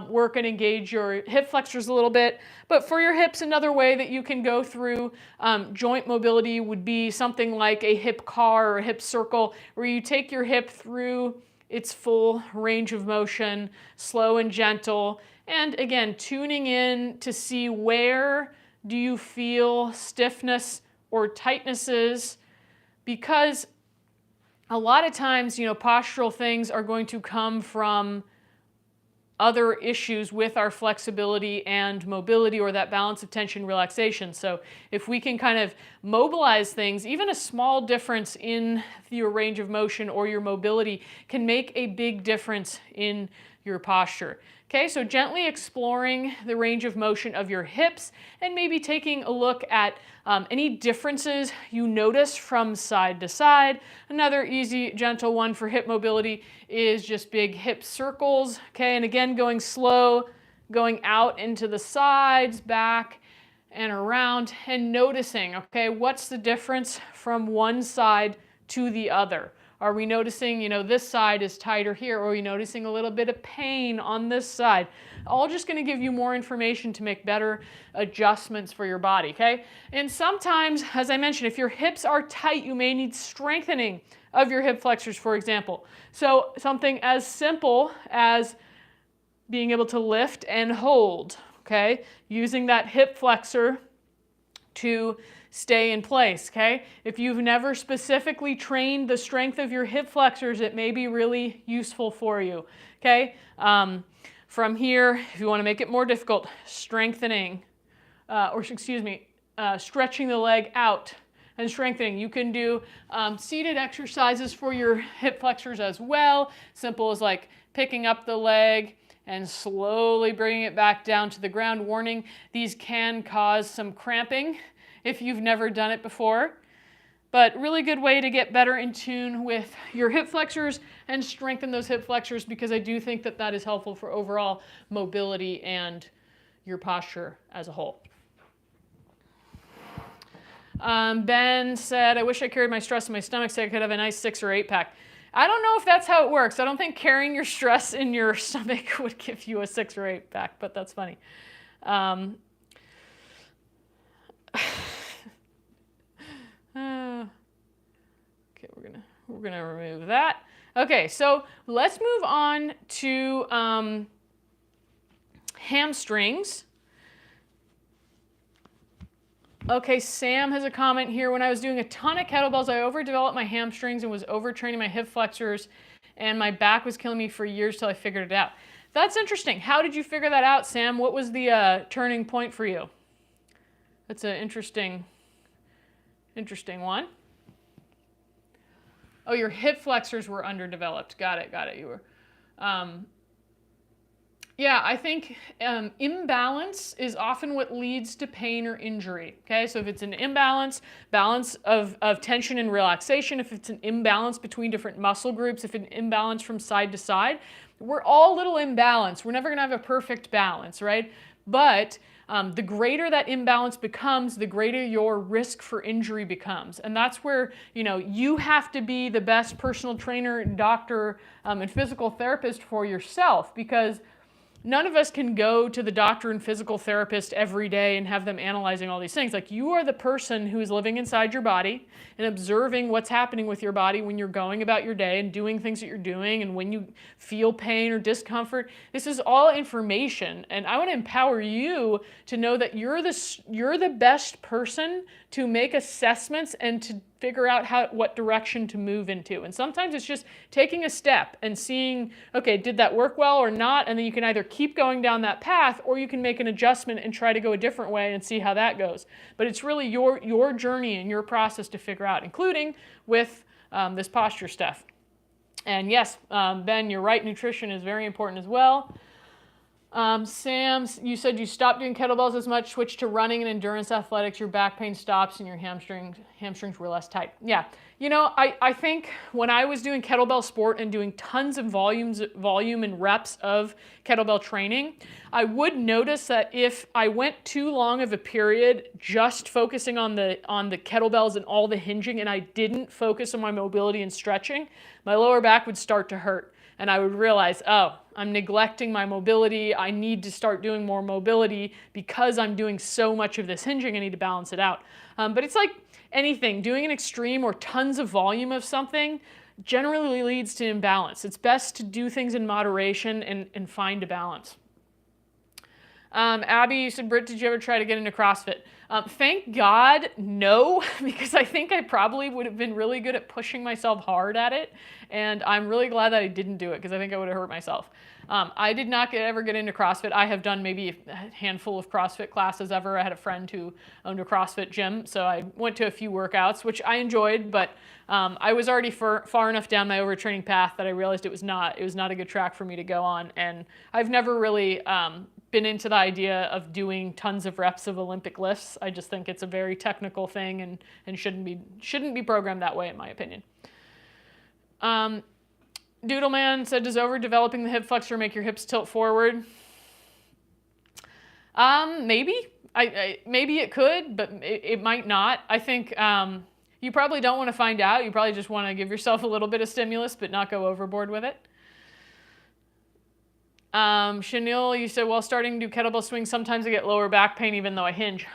work and engage your hip flexors a little bit. But for your hips, another way that you can go through joint mobility would be something like a hip car or a hip circle, where you take your hip through its full range of motion, slow and gentle, and again, tuning in to see where do you feel stiffness or tightnesses, because a lot of times, postural things are going to come from other issues with our flexibility and mobility, or that balance of tension relaxation. So if we can kind of mobilize things, even a small difference in your range of motion or your mobility can make a big difference in your posture. Okay, so gently exploring the range of motion of your hips, and maybe taking a look at any differences you notice from side to side. Another easy, gentle one for hip mobility is just big hip circles. Okay, and again, going slow, going out into the sides, back and around, and noticing, okay, what's the difference from one side to the other? Are we noticing, this side is tighter here, or are we noticing a little bit of pain on this side? All just going to give you more information to make better adjustments for your body, okay? And sometimes, as I mentioned, if your hips are tight, you may need strengthening of your hip flexors, for example. So something as simple as being able to lift and hold, okay? Using that hip flexor to stay in place, okay? If you've never specifically trained the strength of your hip flexors, it may be really useful for you, okay? From here, if you want to make it more difficult, strengthening, stretching the leg out and strengthening. You can do seated exercises for your hip flexors as well. Simple as like picking up the leg and slowly bringing it back down to the ground. Warning, these can cause some cramping if you've never done it before. But really good way to get better in tune with your hip flexors and strengthen those hip flexors, because I do think that is helpful for overall mobility and your posture as a whole. Ben said, I wish I carried my stress in my stomach so I could have a nice 6 or 8 pack. I don't know if that's how it works. I don't think carrying your stress in your stomach would give you a 6 or 8 pack, but that's funny. Okay, we're gonna remove that. Okay, so let's move on to hamstrings. Okay, Sam has a comment here. When I was doing a ton of kettlebells, I overdeveloped my hamstrings and was overtraining my hip flexors, and my back was killing me for years till I figured it out. That's interesting. How did you figure that out, Sam? What was the turning point for you? That's an interesting one. Oh, your hip flexors were underdeveloped. Got it. You were. Yeah, I think imbalance is often what leads to pain or injury. Okay, so if it's an balance of tension and relaxation, if it's an imbalance between different muscle groups, if it's an imbalance from side to side, we're all a little imbalanced. We're never going to have a perfect balance, right? But the greater that imbalance becomes, the greater your risk for injury becomes. And that's where, you have to be the best personal trainer, doctor, and physical therapist for yourself, because none of us can go to the doctor and physical therapist every day and have them analyzing all these things. Like, you are the person who is living inside your body and observing what's happening with your body when you're going about your day and doing things that you're doing, and when you feel pain or discomfort. This is all information, and I want to empower you to know that you're the best person to make assessments and to figure out what direction to move into. And sometimes it's just taking a step and seeing, okay, did that work well or not? And then you can either keep going down that path, or you can make an adjustment and try to go a different way and see how that goes. But it's really your journey and your process to figure out, including with this posture stuff. And yes, Ben, you're right. Nutrition is very important as well. Sam, you said you stopped doing kettlebells as much, switched to running and endurance athletics, your back pain stops and your hamstrings were less tight. Yeah, you know, I think when I was doing kettlebell sport and doing tons of volume and reps of kettlebell training, I would notice that if I went too long of a period just focusing on the kettlebells and all the hinging and I didn't focus on my mobility and stretching, my lower back would start to hurt. And I would realize, oh, I'm neglecting my mobility. I need to start doing more mobility because I'm doing so much of this hinging. I need to balance it out. But it's like anything. Doing an extreme or tons of volume of something generally leads to imbalance. It's best to do things in moderation and find a balance. Abby, you said, Britt, did you ever try to get into CrossFit? Thank God, no, because I think I probably would have been really good at pushing myself hard at it. And I'm really glad that I didn't do it because I think I would have hurt myself. I did not ever get into CrossFit. I have done maybe a handful of CrossFit classes ever. I had a friend who owned a CrossFit gym, so I went to a few workouts, which I enjoyed, but I was already far enough down my overtraining path that I realized it was not a good track for me to go on. And I've never really been into the idea of doing tons of reps of Olympic lifts. I just think it's a very technical thing and shouldn't be programmed that way, in my opinion. Doodleman said, does overdeveloping the hip flexor make your hips tilt forward? Maybe. Maybe it could, but it might not. I think you probably don't want to find out. You probably just want to give yourself a little bit of stimulus, but not go overboard with it. Chanel, you said, while starting to do kettlebell swings, sometimes I get lower back pain even though I hinge.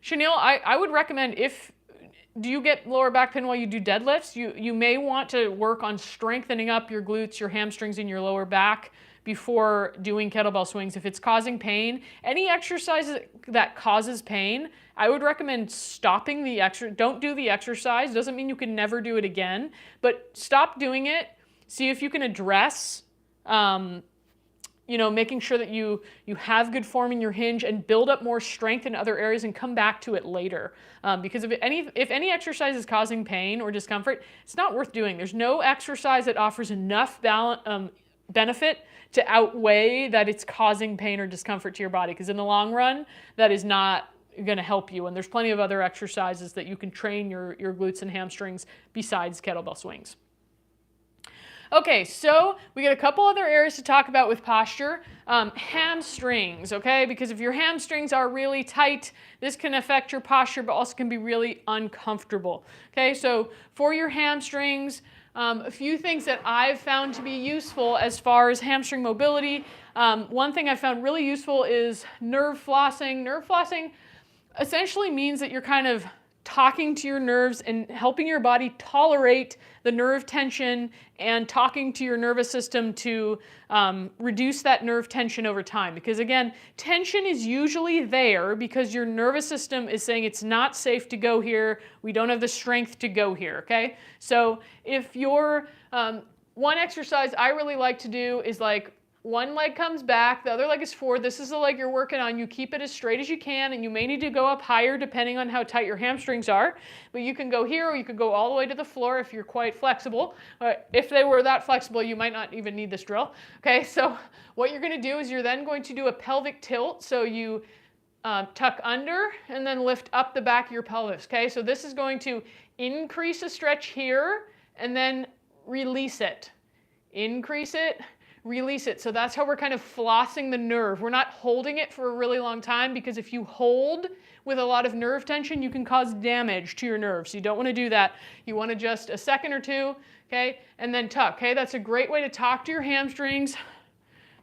Chanel, I would recommend do you get lower back pain while you do deadlifts? You may want to work on strengthening up your glutes, your hamstrings, and your lower back before doing kettlebell swings. If it's causing pain, any exercise that causes pain, I would recommend stopping the exercise. Don't do the exercise. Doesn't mean you can never do it again, but stop doing it. See if you can address making sure that you have good form in your hinge and build up more strength in other areas and come back to it later. Because if any exercise is causing pain or discomfort, it's not worth doing. There's no exercise that offers enough benefit to outweigh that it's causing pain or discomfort to your body. Because in the long run, that is not going to help you. And there's plenty of other exercises that you can train your glutes and hamstrings besides kettlebell swings. Okay, so we got a couple other areas to talk about with posture. Hamstrings, okay? Because if your hamstrings are really tight, this can affect your posture, but also can be really uncomfortable. Okay, so for your hamstrings, a few things that I've found to be useful as far as hamstring mobility. One thing I found really useful is nerve flossing. Nerve flossing essentially means that you're kind of talking to your nerves and helping your body tolerate the nerve tension and talking to your nervous system to reduce that nerve tension over time. Because again, tension is usually there because your nervous system is saying it's not safe to go here. We don't have the strength to go here, okay? So if you're, one exercise I really like to do is like, one leg comes back, the other leg is forward. This is the leg you're working on. You keep it as straight as you can, and you may need to go up higher depending on how tight your hamstrings are. But you can go here, or you could go all the way to the floor if you're quite flexible. If they were that flexible, you might not even need this drill. Okay, so what you're going to do is you're then going to do a pelvic tilt. So you tuck under and then lift up the back of your pelvis. Okay, so this is going to increase a stretch here and then release it. Increase it. Release it. So that's how we're kind of flossing the nerve. We're not holding it for a really long time because if you hold with a lot of nerve tension, you can cause damage to your nerves. So you don't want to do that. You want to just a second or two, okay, and then tuck. Okay, that's a great way to talk to your hamstrings.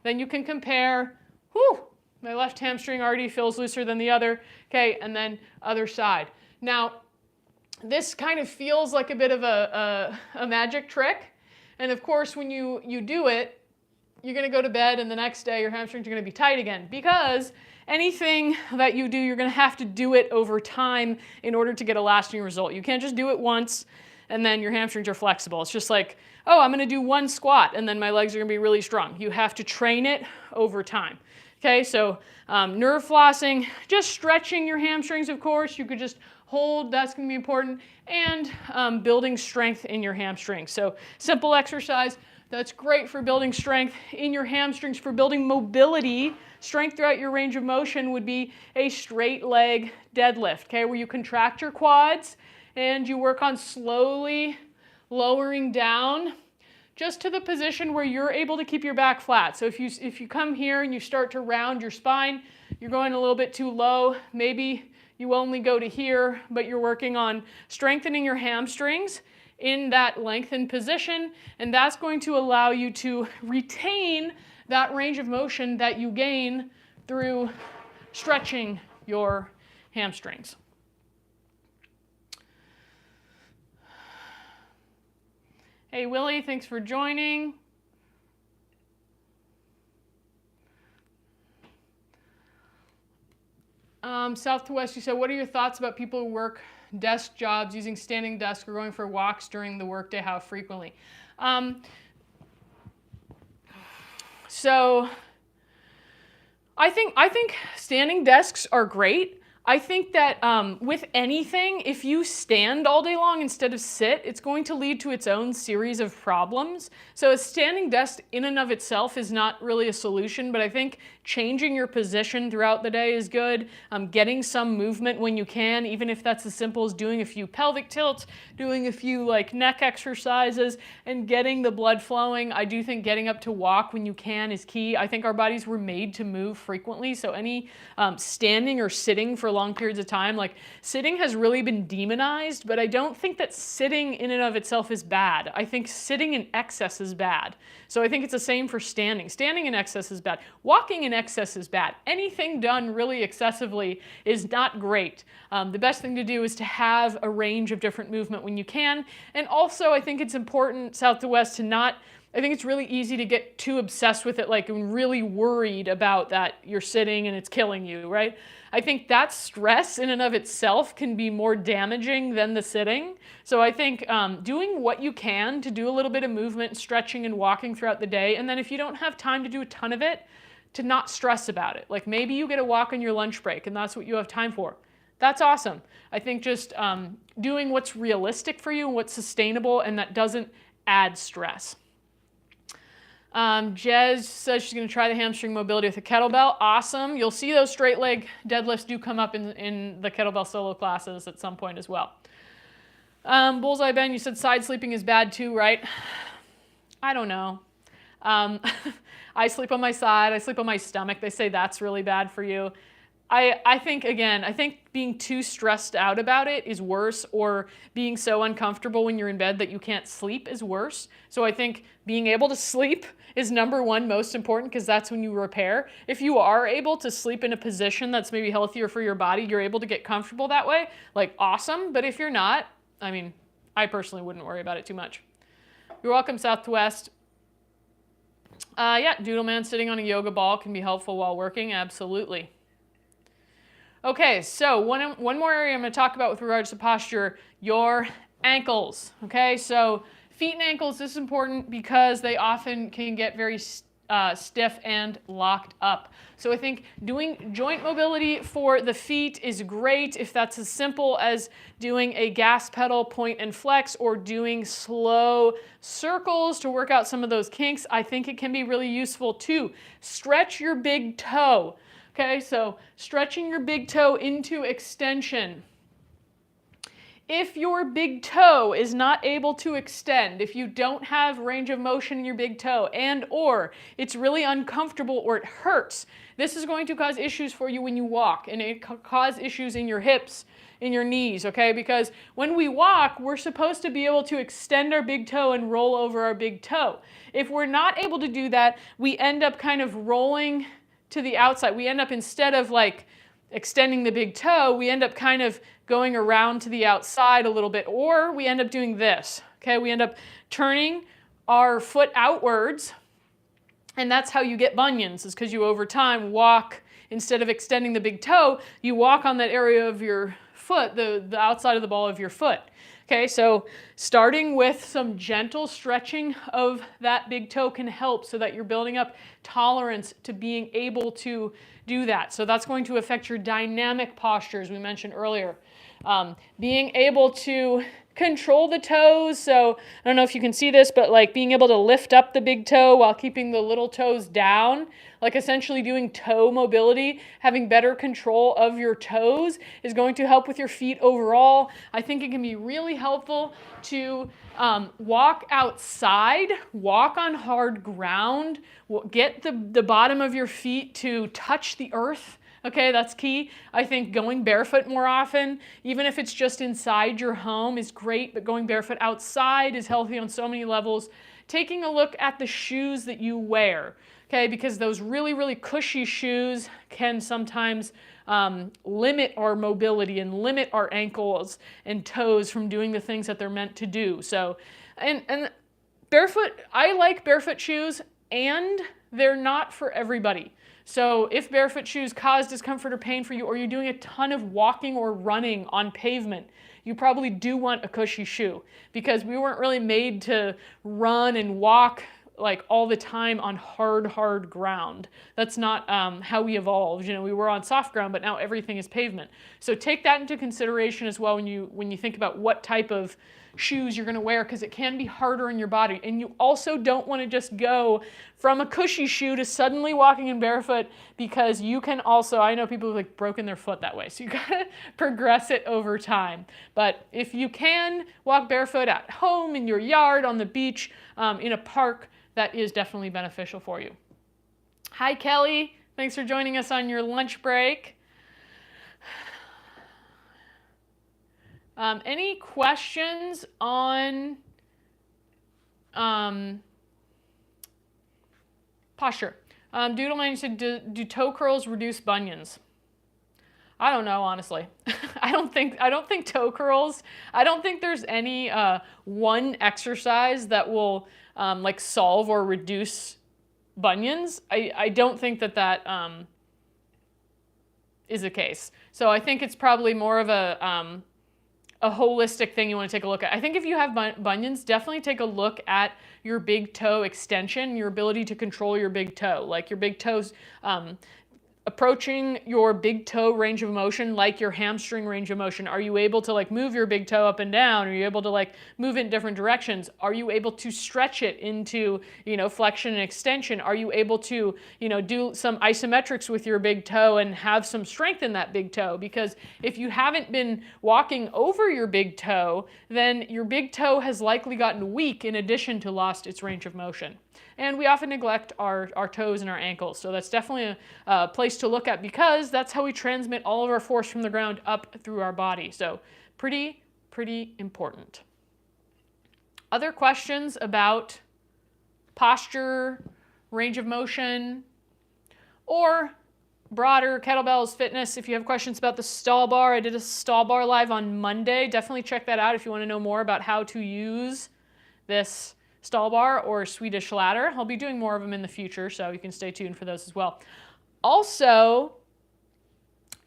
Then you can compare. Whew, my left hamstring already feels looser than the other. Okay, and then other side. Now, this kind of feels like a bit of a magic trick. And of course, when you do it, you're going to go to bed and the next day your hamstrings are going to be tight again because anything that you do, you're going to have to do it over time in order to get a lasting result. You can't just do it once and then your hamstrings are flexible. It's just like, oh, I'm going to do one squat and then my legs are going to be really strong. You have to train it over time. Okay, so nerve flossing, just stretching your hamstrings, of course. You could just hold, that's going to be important, and building strength in your hamstrings. So simple exercise, that's great for building strength in your hamstrings. For building mobility, strength throughout your range of motion would be a straight leg deadlift, okay, where you contract your quads and you work on slowly lowering down just to the position where you're able to keep your back flat. So if you come here and you start to round your spine, you're going a little bit too low. Maybe you only go to here, but you're working on strengthening your hamstrings in that lengthened position, and that's going to allow you to retain that range of motion that you gain through stretching your hamstrings. Hey Willie, thanks for joining. South to West, you said, what are your thoughts about people who work desk jobs using standing desks or going for walks during the workday? How frequently? So I think standing desks are great. I think that with anything, if you stand all day long instead of sit, it's going to lead to its own series of problems. So a standing desk in and of itself is not really a solution, but I think changing your position throughout the day is good. Getting some movement when you can, even if that's as simple as doing a few pelvic tilts, doing a few like neck exercises, and getting the blood flowing. I do think getting up to walk when you can is key. I think our bodies were made to move frequently, so any standing or sitting for long periods of time, like sitting has really been demonized, but I don't think that sitting in and of itself is bad. I think sitting in excess is bad. So I think it's the same for standing. Standing in excess is bad. Walking in excess is bad. Anything done really excessively is not great. The best thing to do is to have a range of different movement when you can. And also I think it's important, South to West, to not, I think it's really easy to get too obsessed with it, like and really worried about that you're sitting and it's killing you, right? I think that stress in and of itself can be more damaging than the sitting. So I think doing what you can to do a little bit of movement, stretching and walking throughout the day, and then if you don't have time to do a ton of it, to not stress about it. Like maybe you get a walk on your lunch break and that's what you have time for. That's awesome. I think just doing what's realistic for you and what's sustainable and that doesn't add stress. Jez says she's going to try the hamstring mobility with a kettlebell. Awesome. You'll see those straight leg deadlifts do come up in the kettlebell solo classes at some point as well. Bullseye Ben, you said side sleeping is bad too, right? I don't know. I sleep on my side. I sleep on my stomach. They say that's really bad for you. I think being too stressed out about it is worse, or being so uncomfortable when you're in bed that you can't sleep is worse. So I think being able to sleep is number one most important, because that's when you repair. If you are able to sleep in a position that's maybe healthier for your body, you're able to get comfortable that way, like awesome. But if you're not, I mean, I personally wouldn't worry about it too much. You're welcome, South to West. Yeah, Doodle Man sitting on a yoga ball can be helpful while working, absolutely. Okay, so one more area I'm going to talk about with regards to posture, your ankles. Okay, so feet and ankles, this is important because they often can get very stiff and locked up. So I think doing joint mobility for the feet is great if that's as simple as doing a gas pedal point and flex, or doing slow circles to work out some of those kinks. I think it can be really useful too. Stretch your big toe. Okay, so stretching your big toe into extension. If your big toe is not able to extend, if you don't have range of motion in your big toe, and or it's really uncomfortable or it hurts, this is going to cause issues for you when you walk, and it can cause issues in your hips, in your knees, okay? Because when we walk, we're supposed to be able to extend our big toe and roll over our big toe. If we're not able to do that, we end up kind of rolling to the outside. We end up, instead of like extending the big toe, we end up kind of going around to the outside a little bit, or we end up doing this, okay? We end up turning our foot outwards, and that's how you get bunions, is because you over time walk, instead of extending the big toe, you walk on that area of your foot, the outside of the ball of your foot. Okay, so starting with some gentle stretching of that big toe can help so that you're building up tolerance to being able to do that. So that's going to affect your dynamic postures we mentioned earlier. Being able to control the toes. So I don't know if you can see this, but like being able to lift up the big toe while keeping the little toes down, like essentially doing toe mobility, having better control of your toes is going to help with your feet overall. I think it can be really helpful to walk outside, walk on hard ground, get the bottom of your feet to touch the earth. Okay, that's key. I think going barefoot more often, even if it's just inside your home, is great, but going barefoot outside is healthy on so many levels. Taking a look at the shoes that you wear, okay, because those really, really cushy shoes can sometimes limit our mobility and limit our ankles and toes from doing the things that they're meant to do. So, and barefoot, I like barefoot shoes, and they're not for everybody. So if barefoot shoes cause discomfort or pain for you, or you're doing a ton of walking or running on pavement, you probably do want a cushy shoe, because we weren't really made to run and walk like all the time on hard ground. That's not how we evolved. You know, we were on soft ground, but now everything is pavement. So take that into consideration as well when you think about what type of shoes you're going to wear, because it can be harder on your body. And you also don't want to just go from a cushy shoe to suddenly walking in barefoot, because you can also, I know people who've like broken their foot that way. So you got to progress it over time. But if you can walk barefoot at home, in your yard, on the beach, in a park, that is definitely beneficial for you. Hi, Kelly. Thanks for joining us on your lunch break. Any questions on posture? Doodleman, you said, do toe curls reduce bunions? I don't know, honestly. I don't think toe curls, I don't think there's any one exercise that will like solve or reduce bunions. I don't think that is the case. So I think it's probably more of a holistic thing you want to take a look at. I think if you have bunions, definitely take a look at your big toe extension, your ability to control your big toe, like your big toes approaching your big toe range of motion like your hamstring range of motion. Are you able to like move your big toe up and down? Are you able to like move it in different directions? Are you able to stretch it into, you know, flexion and extension? Are you able to, you know, do some isometrics with your big toe and have some strength in that big toe? Because if you haven't been walking over your big toe, then your big toe has likely gotten weak in addition to lost its range of motion. And we often neglect our toes and our ankles. So that's definitely a place to look at, because that's how we transmit all of our force from the ground up through our body. So pretty important. Other questions about posture, range of motion, or broader kettlebells fitness? If you have questions about the stall bar, I did a stall bar live on Monday. Definitely check that out if you want to know more about how to use this stall bar or Swedish ladder. I'll be doing more of them in the future, so you can stay tuned for those as well. Also,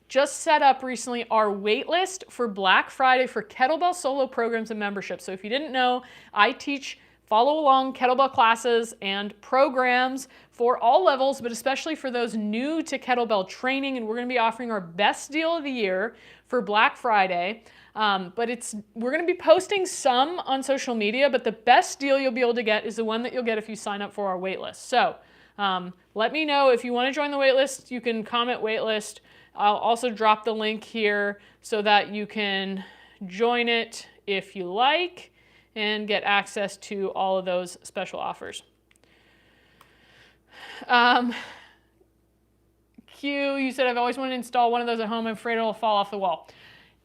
just set up recently our wait list for Black Friday for kettlebell solo programs and memberships. So if you didn't know, I teach follow along kettlebell classes and programs for all levels, but especially for those new to kettlebell training. And we're going to be offering our best deal of the year for Black Friday. But we're going to be posting some on social media, but the best deal you'll be able to get is the one that you'll get if you sign up for our wait list. So let me know if you want to join the wait list. You can comment wait list. I'll also drop the link here so that you can join it if you like and get access to all of those special offers. Q, you said, I've always wanted to install one of those at home. I'm afraid it'll fall off the wall.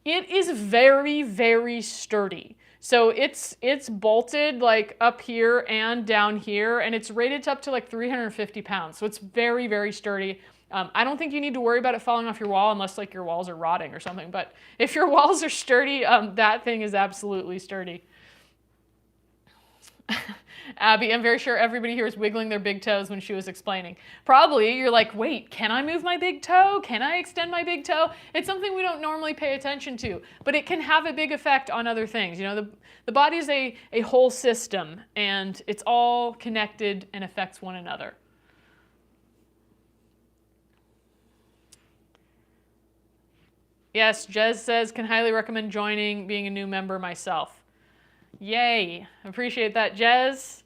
It is very sturdy. So it's bolted like up here and down here, and it's rated up to like 350 pounds. So it's very sturdy. I don't think you need to worry about it falling off your wall unless like your walls are rotting or something. But if your walls are sturdy, that thing is absolutely sturdy. Abby, I'm very sure everybody here is wiggling their big toes when she was explaining. Probably you're like, wait, can I move my big toe? Can I extend my big toe? It's something we don't normally pay attention to, but it can have a big effect on other things. You know, the body is a whole system, and it's all connected and affects one another. Yes, Jez says, can highly recommend joining, being a new member myself. Yay, appreciate that, Jez.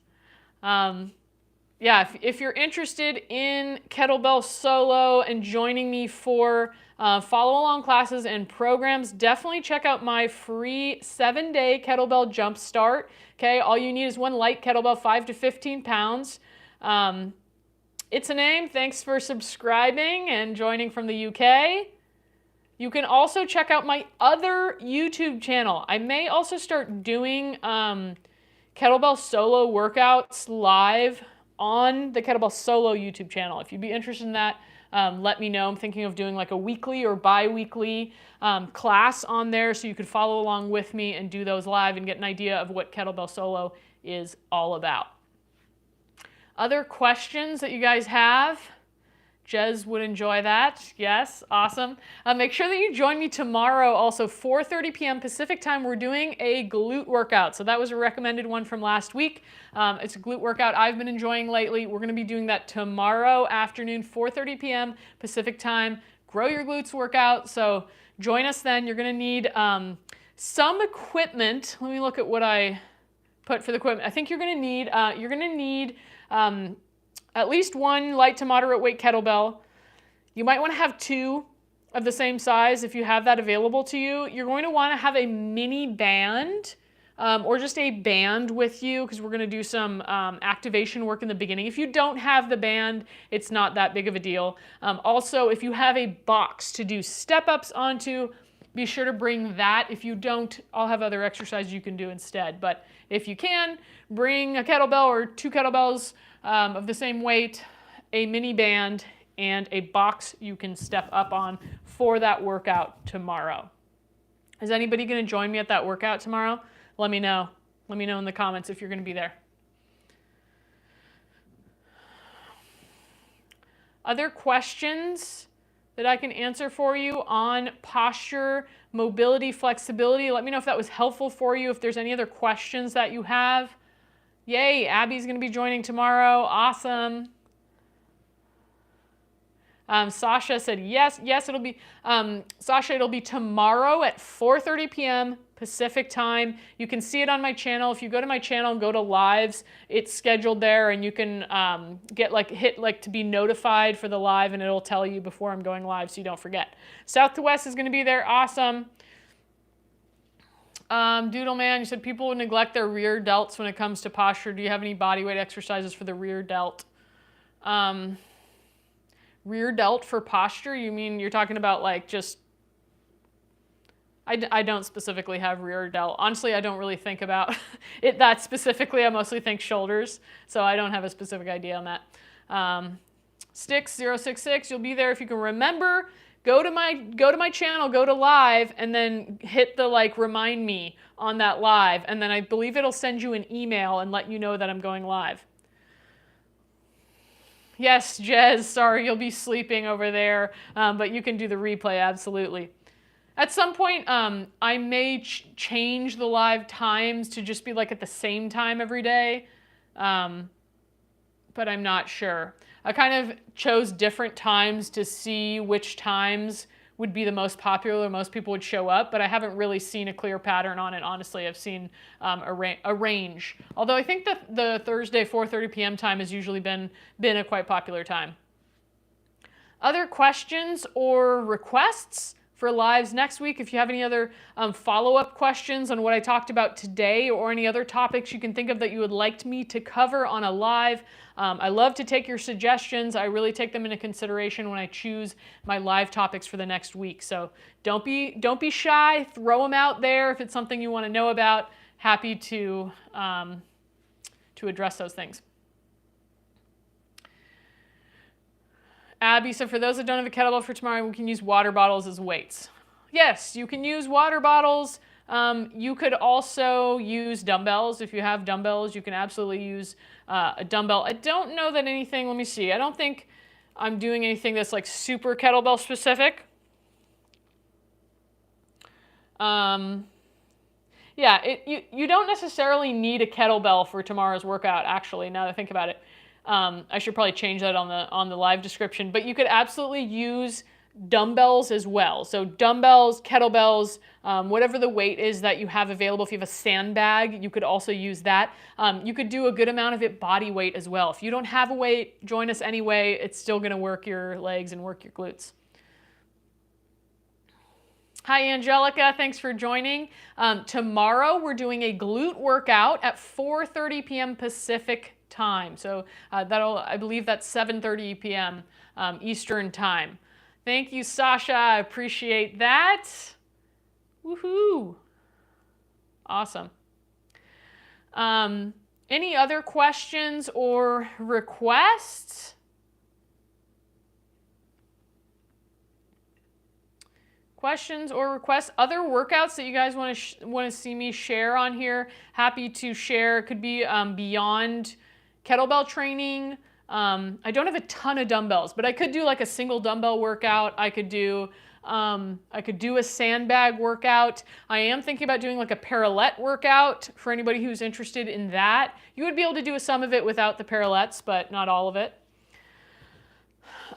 Yeah, if you're interested in kettlebell solo and joining me for follow-along classes and programs, definitely check out my free 7-day kettlebell Jumpstart. Okay, all you need is one light kettlebell, 5 to 15 pounds. It's a name. Thanks for subscribing and joining from the UK. You can also check out my other YouTube channel. I may also start doing kettlebell solo workouts live on the kettlebell solo YouTube channel. If you'd be interested in that, let me know. I'm thinking of doing like a weekly or bi-weekly class on there so you could follow along with me and do those live and get an idea of what kettlebell solo is all about. Other questions that you guys have? Jez would enjoy that. Yes, awesome. Make sure that you join me tomorrow, also 4:30 p.m. Pacific time. We're doing a glute workout. So that was a recommended one from last week. It's a glute workout I've been enjoying lately. We're going to be doing that tomorrow afternoon, 4:30 p.m. Pacific time. Grow your glutes workout. So join us then. You're going to need some equipment. Let me look at what I put for the equipment. I think you're going to need at least one light to moderate weight kettlebell. You might want to have two of the same size if you have that available to you. You're going to want to have a mini band or just a band with you because we're going to do some activation work in the beginning. If you don't have the band, it's not that big of a deal. Also, if you have a box to do step-ups onto, be sure to bring that. If you don't, I'll have other exercises you can do instead. But if you can, bring a kettlebell or two kettlebells of the same weight, a mini band, and a box you can step up on for that workout tomorrow. Is anybody going to join me at that workout tomorrow? Let me know. Let me know in the comments if you're going to be there. Other questions that I can answer for you on posture, mobility, flexibility? Let me know if that was helpful for you, if there's any other questions that you have. Yay, Abby's going to be joining tomorrow. Awesome. Sasha said yes. Yes, it'll be, Sasha, it'll be tomorrow at 4:30 p.m. Pacific time. You can see it on my channel. If you go to my channel and go to lives, it's scheduled there, and you can hit to be notified for the live, and it'll tell you before I'm going live so you don't forget. South to West is going to be there. Awesome. Doodle Man, you said people would neglect their rear delts when it comes to posture. Do you have any body weight exercises for the rear delt? Rear delt for posture? You mean you're talking about like just... I don't specifically have rear delt. Honestly, I don't really think about it that specifically. I mostly think shoulders, so I don't have a specific idea on that. Sticks066, you'll be there if you can remember. Go to my channel, go to live, and then hit the remind me on that live, and then I believe it'll send you an email and let you know that I'm going live. Yes, Jez, sorry, you'll be sleeping over there, but you can do the replay, absolutely. At some point, I may change the live times to just be at the same time every day, but I'm not sure. I kind of chose different times to see which times would be the most popular, most people would show up, but I haven't really seen a clear pattern on it, honestly. I've seen a range. Although I think that the Thursday 4:30 p.m. time has usually been a quite popular time. Other questions or requests for lives next week? If you have any other follow-up questions on what I talked about today or any other topics you can think of that you would like me to cover on a live, I love to take your suggestions. I really take them into consideration when I choose my live topics for the next week. So don't be shy. Throw them out there if it's something you want to know about. Happy to address those things. Abby said, for those that don't have a kettlebell for tomorrow, we can use water bottles as weights. Yes, you can use water bottles You could also use dumbbells. If you have dumbbells, you can absolutely use a dumbbell. I don't know that anything, let me see. I don't think I'm doing anything that's like super kettlebell specific. Yeah, you don't necessarily need a kettlebell for tomorrow's workout, actually, now that I think about it. I should probably change that on the live description, but you could absolutely use dumbbells as well. So dumbbells, kettlebells, whatever the weight is that you have available. If you have a sandbag, you could also use that. You could do a good amount of it body weight as well. If you don't have a weight, join us anyway. It's still going to work your legs and work your glutes. Hi, Angelica. Thanks for joining. Tomorrow, we're doing a glute workout at 4:30 p.m. Pacific time. So I believe that's 7:30 p.m. Eastern time. Thank you, Sasha. I appreciate that. Woohoo. Awesome. Any other questions or requests? Questions or requests? Other workouts that you guys want to see me share on here? Happy to share. It could be beyond kettlebell training. I don't have a ton of dumbbells, but I could do like a single dumbbell workout. I could do a sandbag workout. I am thinking about doing like a parallel workout for anybody who's interested in that. You would be able to do some of it without the parallettes, but not all of it.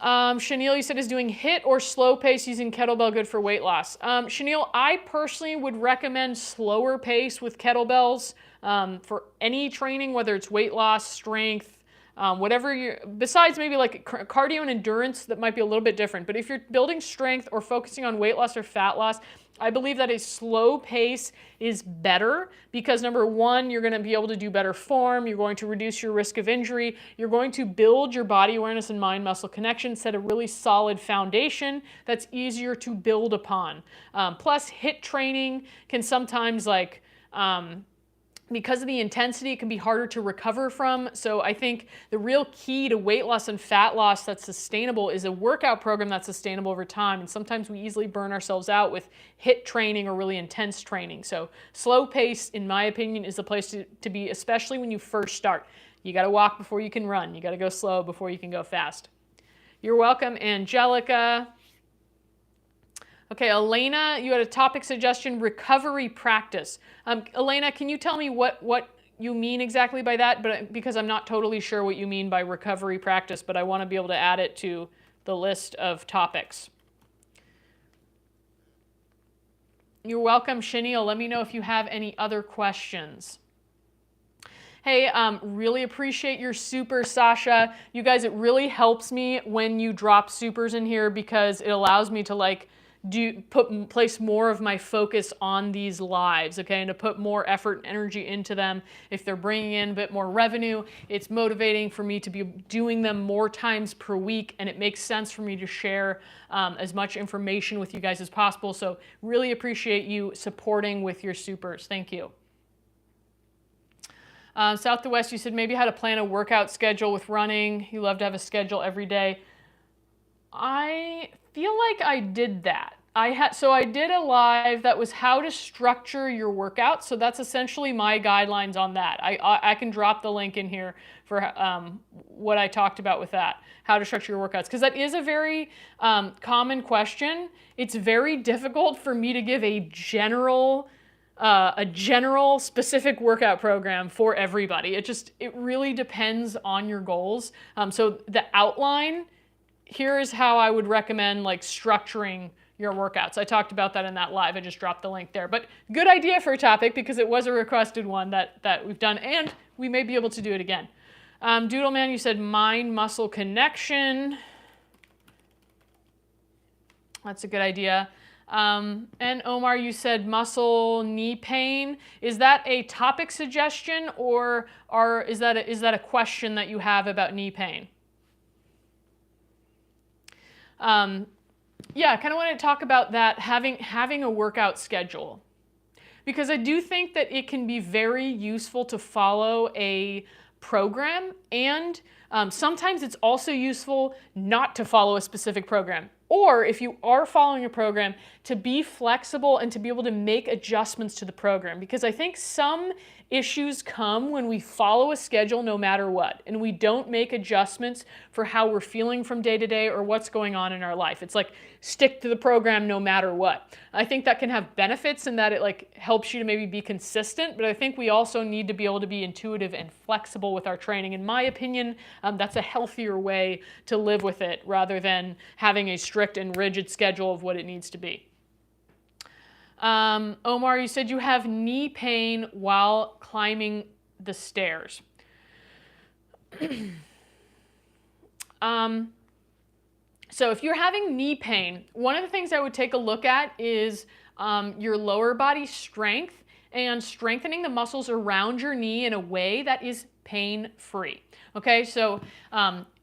Chanel, you said, is doing HIIT or slow pace using kettlebell good for weight loss? Chanel, I personally would recommend slower pace with kettlebells for any training, whether it's weight loss, strength, whatever you're, besides maybe like cardio and endurance, that might be a little bit different. But if you're building strength or focusing on weight loss or fat loss, I believe that a slow pace is better because number one, you're going to be able to do better form. You're going to reduce your risk of injury. You're going to build your body awareness and mind-muscle connection, set a really solid foundation that's easier to build upon. Plus, HIIT training can sometimes because of the intensity, it can be harder to recover from. So I think the real key to weight loss and fat loss that's sustainable is a workout program that's sustainable over time. And sometimes we easily burn ourselves out with HIIT training or really intense training. So slow pace, in my opinion, is the place to be, especially when you first start. You got to walk before you can run. You got to go slow before you can go fast. You're welcome, Angelica. Okay, Elena, you had a topic suggestion, recovery practice. Elena, can you tell me what you mean exactly by that? Because I'm not totally sure what you mean by recovery practice, but I want to be able to add it to the list of topics. You're welcome, Chanel. Let me know if you have any other questions. Hey, really appreciate your super, Sasha. You guys, it really helps me when you drop supers in here because it allows me to place more of my focus on these lives, okay, and to put more effort and energy into them. If they're bringing in a bit more revenue, it's motivating for me to be doing them more times per week, and it makes sense for me to share as much information with you guys as possible. So really appreciate you supporting with your supers. Thank you. South to West, you said maybe how to plan a workout schedule with running. You love to have a schedule every day. I feel like I did that. So I did a live that was how to structure your workout. So that's essentially my guidelines on that. I can drop the link in here for what I talked about with that, how to structure your workouts, because that is a very common question. It's very difficult for me to give a general specific workout program for everybody. It really depends on your goals. So the outline, here is how I would recommend structuring your workouts. I talked about that in that live. I just dropped the link there. But good idea for a topic because it was a requested one that we've done, and we may be able to do it again. Doodleman, you said mind-muscle connection. That's a good idea. And Omar, you said muscle knee pain. Is that a topic suggestion or is that a question that you have about knee pain? Yeah, I kind of want to talk about that, having a workout schedule, because I do think that it can be very useful to follow a program, and sometimes it's also useful not to follow a specific program, or if you are following a program, to be flexible and to be able to make adjustments to the program. Because I think some issues come when we follow a schedule no matter what, and we don't make adjustments for how we're feeling from day to day or what's going on in our life. It's like stick to the program no matter what. I think that can have benefits in that it like helps you to maybe be consistent, but I think we also need to be able to be intuitive and flexible with our training. In my opinion, that's a healthier way to live with it rather than having a strict and rigid schedule of what it needs to be. Omar, you said you have knee pain while climbing the stairs. So if you're having knee pain, one of the things I would take a look at is your lower body strength and strengthening the muscles around your knee in a way that is pain-free. Okay, so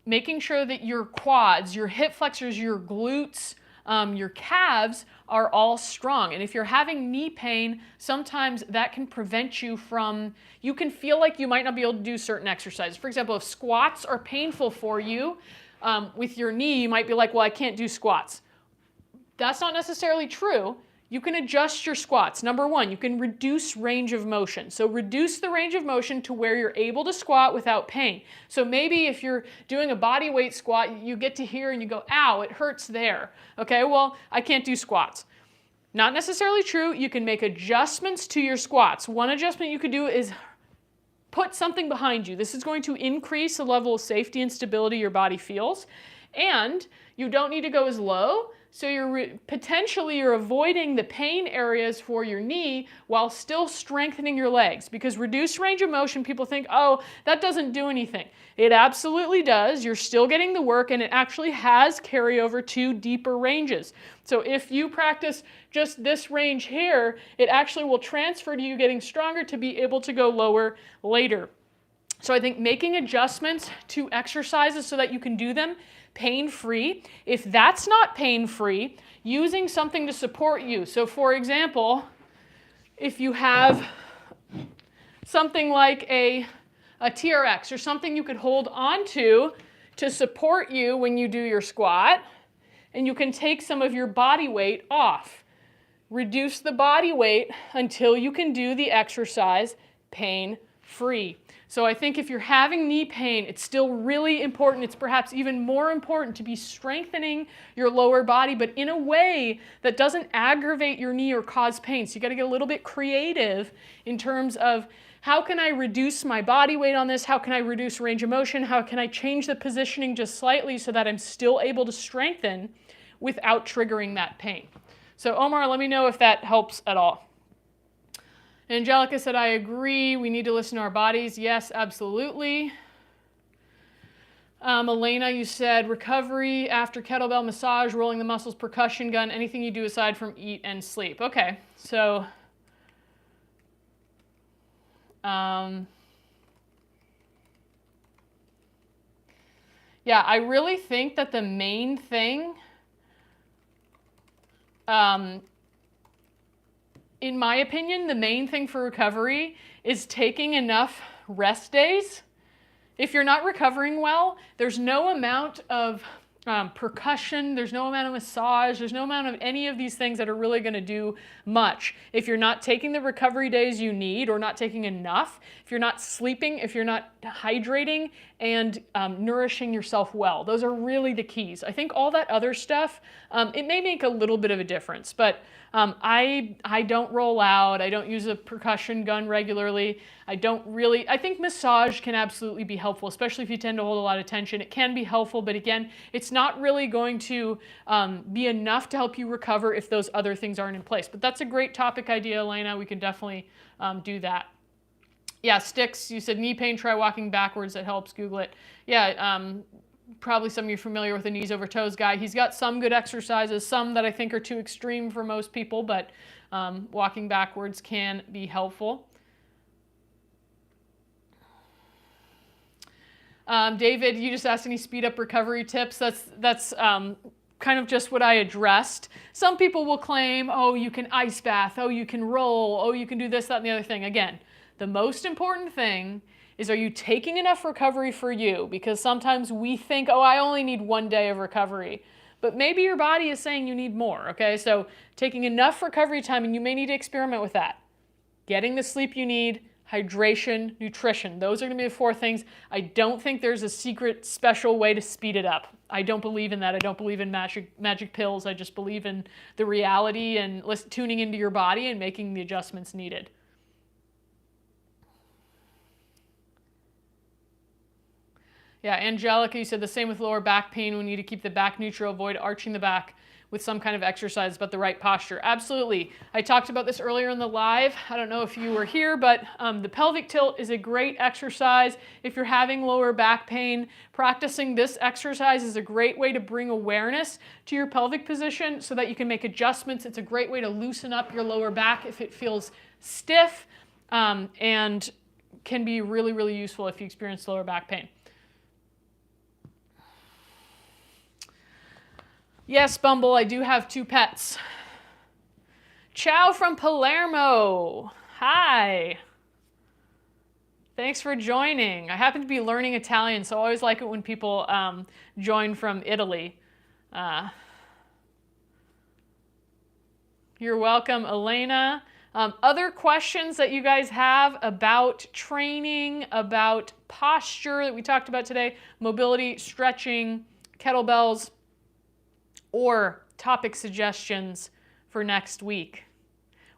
making sure that your quads, your hip flexors, your glutes, your calves are all strong. And if you're having knee pain, sometimes that can prevent you from, you can feel like you might not be able to do certain exercises. For example, if squats are painful for you with your knee, you might be like, well, I can't do squats. That's not necessarily true. You can adjust your squats. Number one, you can reduce range of motion. So reduce the range of motion to where you're able to squat without pain. So maybe if you're doing a body weight squat, you get to here and you go, ow, it hurts there. Okay, well, I can't do squats. Not necessarily true. You can make adjustments to your squats. One adjustment you could do is put something behind you. This is going to increase the level of safety and stability your body feels. And you don't need to go as low. So you're potentially avoiding the pain areas for your knee while still strengthening your legs. Because reduced range of motion, people think, oh, that doesn't do anything. It absolutely does. You're still getting the work, and it actually has carryover to deeper ranges. So if you practice just this range here, it actually will transfer to you getting stronger to be able to go lower later. So I think making adjustments to exercises so that you can do them pain-free. If that's not pain-free, using something to support you. So for example, if you have something like a TRX or something you could hold onto to support you when you do your squat, and you can take some of your body weight off. Reduce the body weight until you can do the exercise pain-free. So I think if you're having knee pain, it's still really important. It's perhaps even more important to be strengthening your lower body, but in a way that doesn't aggravate your knee or cause pain. So you got to get a little bit creative in terms of how can I reduce my body weight on this? How can I reduce range of motion? How can I change the positioning just slightly so that I'm still able to strengthen without triggering that pain? So Omar, let me know if that helps at all. Angelica said, I agree, we need to listen to our bodies. Yes, absolutely. Elena, you said recovery after kettlebell, massage, rolling the muscles, percussion gun, anything you do aside from eat and sleep. Okay, so yeah, I really think that the main thing in my opinion, the main thing for recovery is taking enough rest days. If you're not recovering well, there's no amount of percussion, there's no amount of massage, there's no amount of any of these things that are really going to do much. If you're not taking the recovery days you need or not taking enough, if you're not sleeping, if you're not hydrating and nourishing yourself well, those are really the keys. I think all that other stuff, it may make a little bit of a difference, but I don't roll out, I don't use a percussion gun regularly. I think massage can absolutely be helpful, especially if you tend to hold a lot of tension. It can be helpful, but again, it's not really going to be enough to help you recover if those other things aren't in place. But that's a great topic idea, Elena. We can definitely do that. Yeah, sticks, you said knee pain, try walking backwards, that helps, Google it. Yeah, probably some of you are familiar with the knees over toes guy. He's got some good exercises, some that I think are too extreme for most people, but walking backwards can be helpful. David, you just asked any speed up recovery tips. That's kind of just what I addressed. Some people will claim, oh, you can ice bath, oh, you can roll, oh, you can do this, that, and the other thing. Again, the most important thing is, are you taking enough recovery for you? Because sometimes we think, oh, I only need 1 day of recovery. but maybe your body is saying you need more, okay? So taking enough recovery time, and you may need to experiment with that. Getting the sleep you need, hydration, nutrition. Those are going to be the 4 things. I don't think there's a secret special way to speed it up. I don't believe in that. I don't believe in magic pills. I just believe in the reality and tuning into your body and making the adjustments needed. Yeah, Angelica, you said the same with lower back pain. We need to keep the back neutral, avoid arching the back with some kind of exercise, but the right posture. Absolutely. I talked about this earlier in the live. I don't know if you were here, but the pelvic tilt is a great exercise. If you're having lower back pain, practicing this exercise is a great way to bring awareness to your pelvic position so that you can make adjustments. It's a great way to loosen up your lower back if it feels stiff, and can be really, really useful if you experience lower back pain. Yes, Bumble, I do have 2 pets. Ciao from Palermo. Hi. Thanks for joining. I happen to be learning Italian, so I always like it when people join from Italy. You're welcome, Elena. Other questions that you guys have about training, about posture that we talked about today, mobility, stretching, kettlebells, or topic suggestions for next week.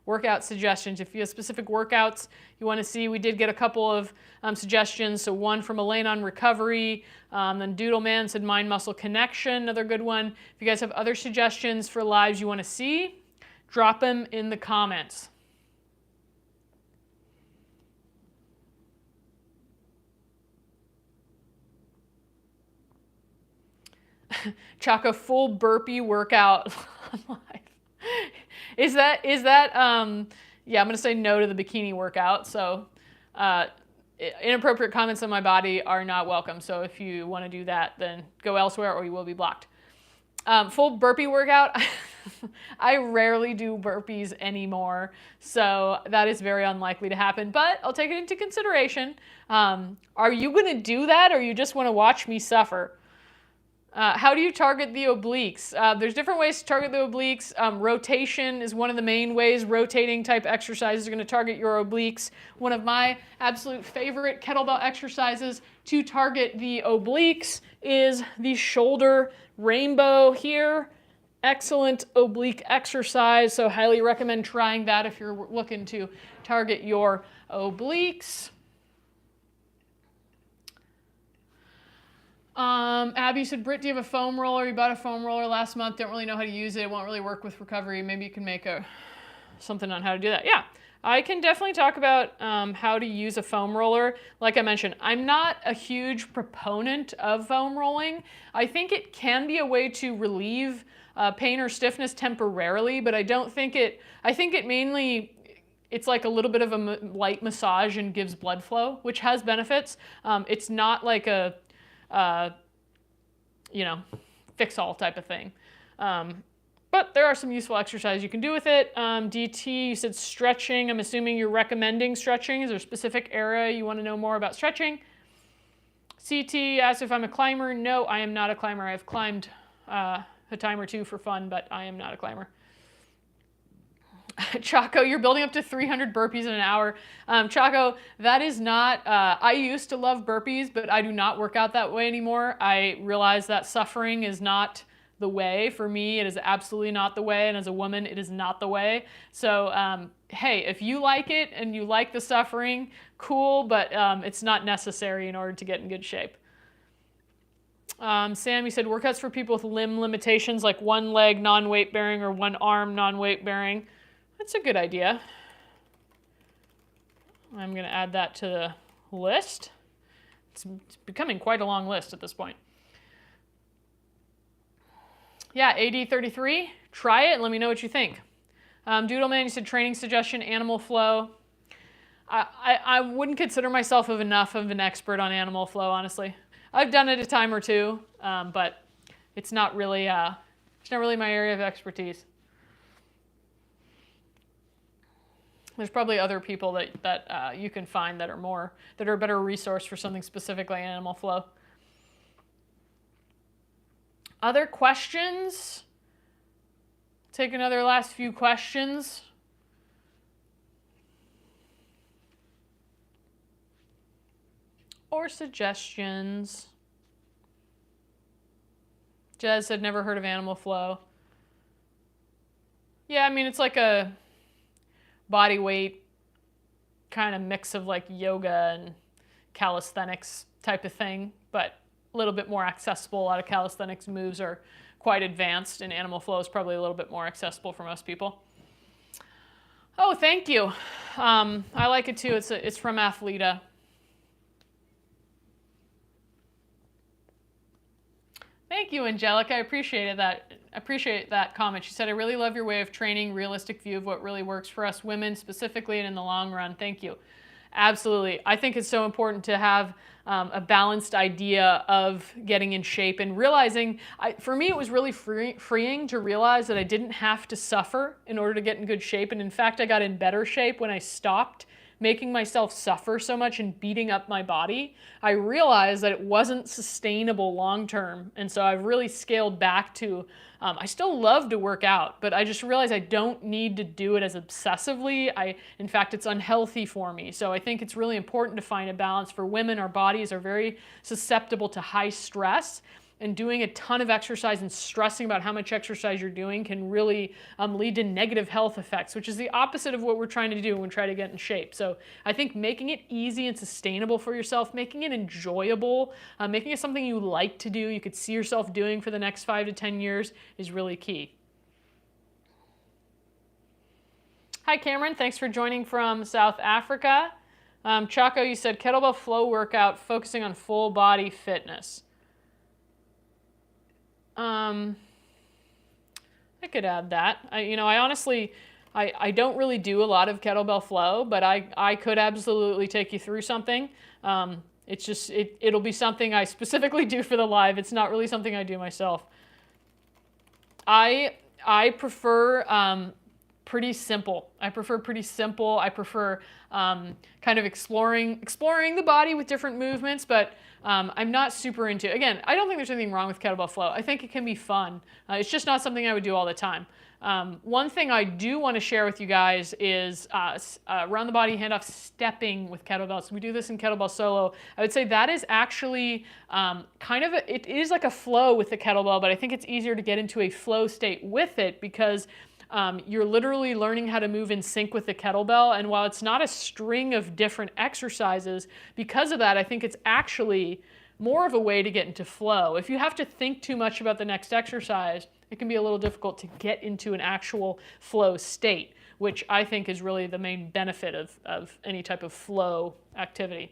Workout suggestions. If you have specific workouts you want to see, we did get a couple of suggestions. So one from Elaine on recovery, then Doodleman said mind-muscle connection, another good one. If you guys have other suggestions for lives you want to see, drop them in the comments. Choco, full burpee workout live. Is that yeah, I'm going to say no to the bikini workout. So inappropriate comments on my body are not welcome. So if you want to do that, then go elsewhere or you will be blocked. Full burpee workout. I rarely do burpees anymore, so that is very unlikely to happen, but I'll take it into consideration. Are you going to do that, or you just want to watch me suffer? How do you target the obliques? There's different ways to target the obliques. Rotation is one of the main ways. Rotating type exercises are going to target your obliques. One of my absolute favorite kettlebell exercises to target the obliques is the shoulder rainbow here. Excellent oblique exercise, so highly recommend trying that if you're looking to target your obliques. Abby said, Britt, do you have a foam roller? You bought a foam roller last month. Don't really know how to use it. It won't really work with recovery. Maybe you can make something on how to do that. Yeah, I can definitely talk about how to use a foam roller. Like I mentioned, I'm not a huge proponent of foam rolling. I think it can be a way to relieve pain or stiffness temporarily, but I don't think I think it mainly, it's like a little bit of a light massage and gives blood flow, which has benefits. It's not like a fix-all type of thing. But there are some useful exercises you can do with it. DT, you said stretching. I'm assuming you're recommending stretching. Is there a specific area you want to know more about stretching? CT asked if I'm a climber. No, I am not a climber. I've climbed a time or two for fun, but I am not a climber. Chaco, you're building up to 300 burpees in an hour. Chaco, that is not, I used to love burpees, but I do not work out that way anymore. I realize that suffering is not the way. For me, it is absolutely not the way, and as a woman, it is not the way. So, hey, if you like it and you like the suffering, cool, but it's not necessary in order to get in good shape. Sam, you said workouts for people with limb limitations, like one leg non-weight bearing or one arm non-weight bearing. That's a good idea. I'm going to add that to the list. It's becoming quite a long list at this point. Yeah, AD33, try it and let me know what you think. Doodleman, you said training suggestion, animal flow. I wouldn't consider myself enough of an expert on animal flow, honestly. I've done it a time or two, but it's not really my area of expertise. There's probably other people that you can find that are a better resource for something specific like animal flow. Other questions? Take another last few questions. Or suggestions. Jez said, never heard of animal flow. Yeah, I mean, it's like a body weight kind of mix of like yoga and calisthenics type of thing, but a little bit more accessible. A lot of calisthenics moves are quite advanced, and animal flow is probably a little bit more accessible for most people. Oh, thank you. I like it too. It's from Athleta. Thank you, Angelica. I appreciate that comment. She said, I really love your way of training, realistic view of what really works for us women specifically and in the long run. Thank you. Absolutely. I think it's so important to have a balanced idea of getting in shape and realizing, for me, it was really freeing to realize that I didn't have to suffer in order to get in good shape. And in fact, I got in better shape when I stopped making myself suffer so much and beating up my body. I realized that it wasn't sustainable long term. And so I've really scaled back to, I still love to work out, but I just realized I don't need to do it as obsessively. In fact, it's unhealthy for me. So I think it's really important to find a balance. For women, our bodies are very susceptible to high stress. And doing a ton of exercise and stressing about how much exercise you're doing can really lead to negative health effects, which is the opposite of what we're trying to do when we try to get in shape. So I think making it easy and sustainable for yourself, making it enjoyable, making it something you like to do, you could see yourself doing for the next 5 to 10 years is really key. Hi, Cameron. Thanks for joining from South Africa. Chaco, you said kettlebell flow workout focusing on full body fitness. I could add that. I honestly, I don't really do a lot of kettlebell flow, but I could absolutely take you through something. It's just, it'll be something I specifically do for the live. It's not really something I do myself. I prefer pretty simple. I prefer kind of exploring the body with different movements, but I'm not super into, again, I don't think there's anything wrong with kettlebell flow. I think it can be fun. It's just not something I would do all the time. One thing I do want to share with you guys is round the body handoff stepping with kettlebells. We do this in kettlebell solo. I would say that is actually it is like a flow with the kettlebell, but I think it's easier to get into a flow state with it because you're literally learning how to move in sync with the kettlebell. And while it's not a string of different exercises, because of that, I think it's actually more of a way to get into flow. If you have to think too much about the next exercise, it can be a little difficult to get into an actual flow state, which I think is really the main benefit of any type of flow activity.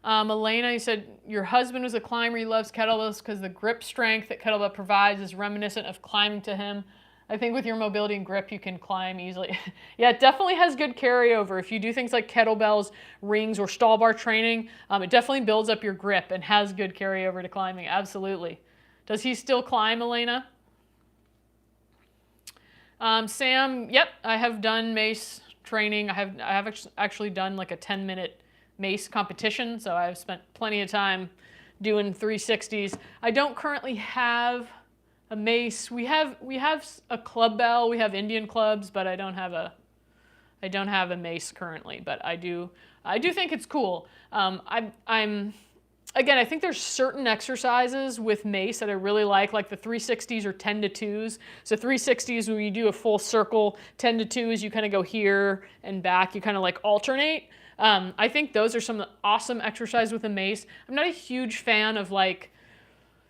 Elena, you said your husband was a climber. He loves kettlebells because the grip strength that kettlebell provides is reminiscent of climbing to him. I think with your mobility and grip, you can climb easily. Yeah, it definitely has good carryover. If you do things like kettlebells, rings, or stall bar training, it definitely builds up your grip and has good carryover to climbing. Absolutely. Does he still climb, Elena? Sam, yep, I have done mace training. I have actually done like a 10-minute mace competition, so I've spent plenty of time doing 360s. I don't currently have a mace. We have a club bell. We have Indian clubs, but I don't have a mace currently. But I do think it's cool. Again, I think there's certain exercises with mace that I really like the 360s or 10 to 2s. So 360s, when you do a full circle, 10 to 2s, you kind of go here and back. You kind of like alternate. I think those are some awesome exercises with a mace. I'm not a huge fan of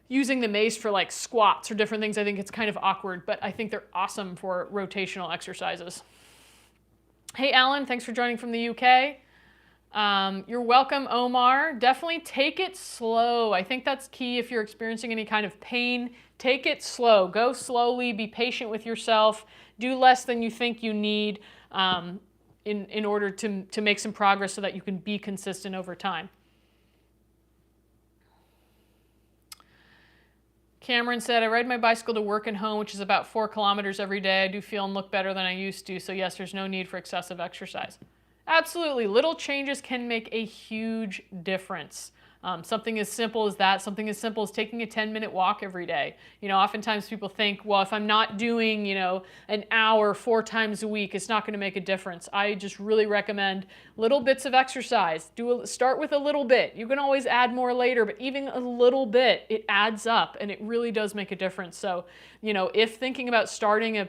using the mace for squats or different things. I think it's kind of awkward, but I think they're awesome for rotational exercises. Hey, Alan, thanks for joining from the UK. You're welcome, Omar. Definitely take it slow. I think that's key if you're experiencing any kind of pain. Take it slow. Go slowly. Be patient with yourself. Do less than you think you need in order to make some progress so that you can be consistent over time. Cameron said, I ride my bicycle to work and home, which is about 4 kilometers every day. I do feel and look better than I used to. So yes, there's no need for excessive exercise. Absolutely. Little changes can make a huge difference. Something as simple as that, something as simple as taking a 10-minute walk every day. You know, oftentimes people think, well, if I'm not doing, you know, an hour 4 times a week, it's not going to make a difference. I just really recommend little bits of exercise. Start with a little bit. You can always add more later, but even a little bit, it adds up and it really does make a difference. So, you know, if thinking about starting a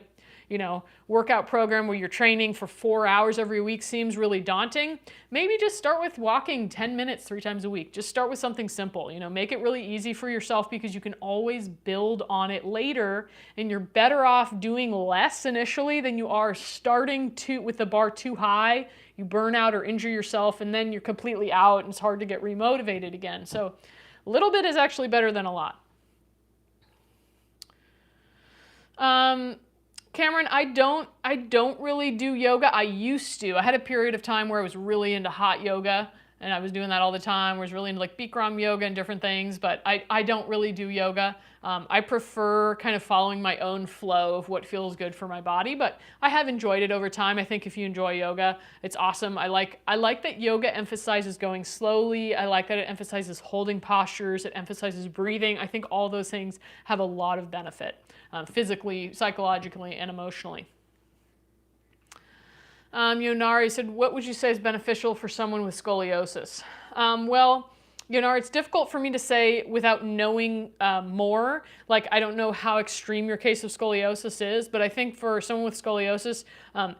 workout program where you're training for 4 hours every week seems really daunting, maybe just start with walking 10 minutes 3 times a week. Just start with something simple, you know, make it really easy for yourself because you can always build on it later, and you're better off doing less initially than you are starting with the bar too high. You burn out or injure yourself and then you're completely out and it's hard to get remotivated again. So a little bit is actually better than a lot. Cameron, I don't really do yoga. I used to. I had a period of time where I was really into hot yoga, and I was doing that all the time. I was really into like Bikram yoga and different things, but I don't really do yoga. I prefer kind of following my own flow of what feels good for my body, but I have enjoyed it over time. I think if you enjoy yoga, it's awesome. I like that yoga emphasizes going slowly. I like that it emphasizes holding postures. It emphasizes breathing. I think all those things have a lot of benefit. Physically, psychologically, and emotionally. Yonari said, what would you say is beneficial for someone with scoliosis? Well, Yonar, it's difficult for me to say without knowing more. Like, I don't know how extreme your case of scoliosis is, but I think for someone with scoliosis,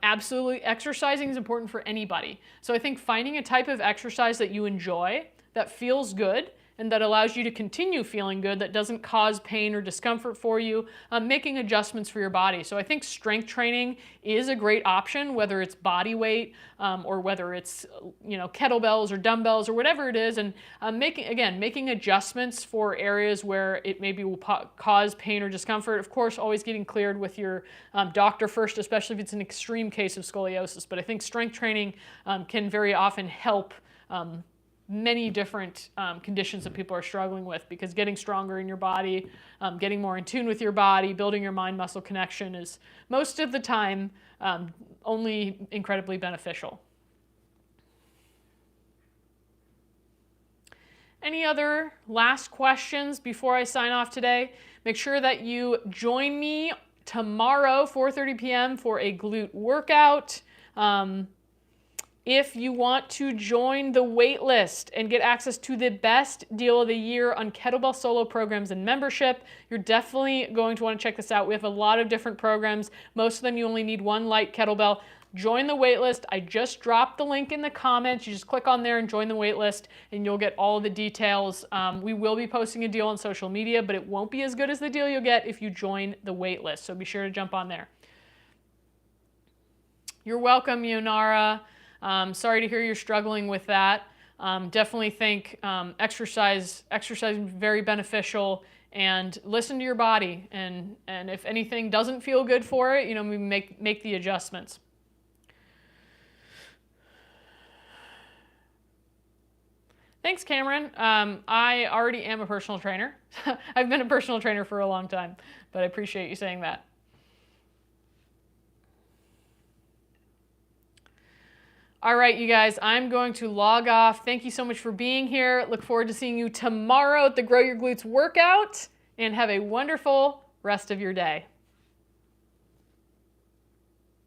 absolutely exercising is important for anybody. So I think finding a type of exercise that you enjoy, that feels good, and that allows you to continue feeling good, that doesn't cause pain or discomfort for you, making adjustments for your body. So I think strength training is a great option, whether it's body weight or whether it's kettlebells or dumbbells or whatever it is, and making adjustments for areas where it maybe will cause pain or discomfort. Of course, always getting cleared with your doctor first, especially if it's an extreme case of scoliosis. But I think strength training can very often help many different conditions that people are struggling with, because getting stronger in your body, getting more in tune with your body, building your mind-muscle connection is most of the time only incredibly beneficial. Any other last questions before I sign off today? Make sure that you join me tomorrow, 4:30 p.m. for a glute workout. If you want to join the wait list and get access to the best deal of the year on kettlebell solo programs and membership, you're definitely going to want to check this out. We have a lot of different programs. Most of them you only need one light kettlebell. Join the wait list. I just dropped the link in the comments. You just click on there and join the wait list and you'll get all the details. We will be posting a deal on social media, but it won't be as good as the deal you'll get if you join the wait list. So be sure to jump on there. You're welcome, Yonara. Sorry to hear you're struggling with that. Definitely think exercise is very beneficial, and listen to your body. And if anything doesn't feel good for it, we make the adjustments. Thanks, Cameron. I already am a personal trainer. I've been a personal trainer for a long time, but I appreciate you saying that. All right, you guys, I'm going to log off. Thank you so much for being here. Look forward to seeing you tomorrow at the Grow Your Glutes workout, and have a wonderful rest of your day.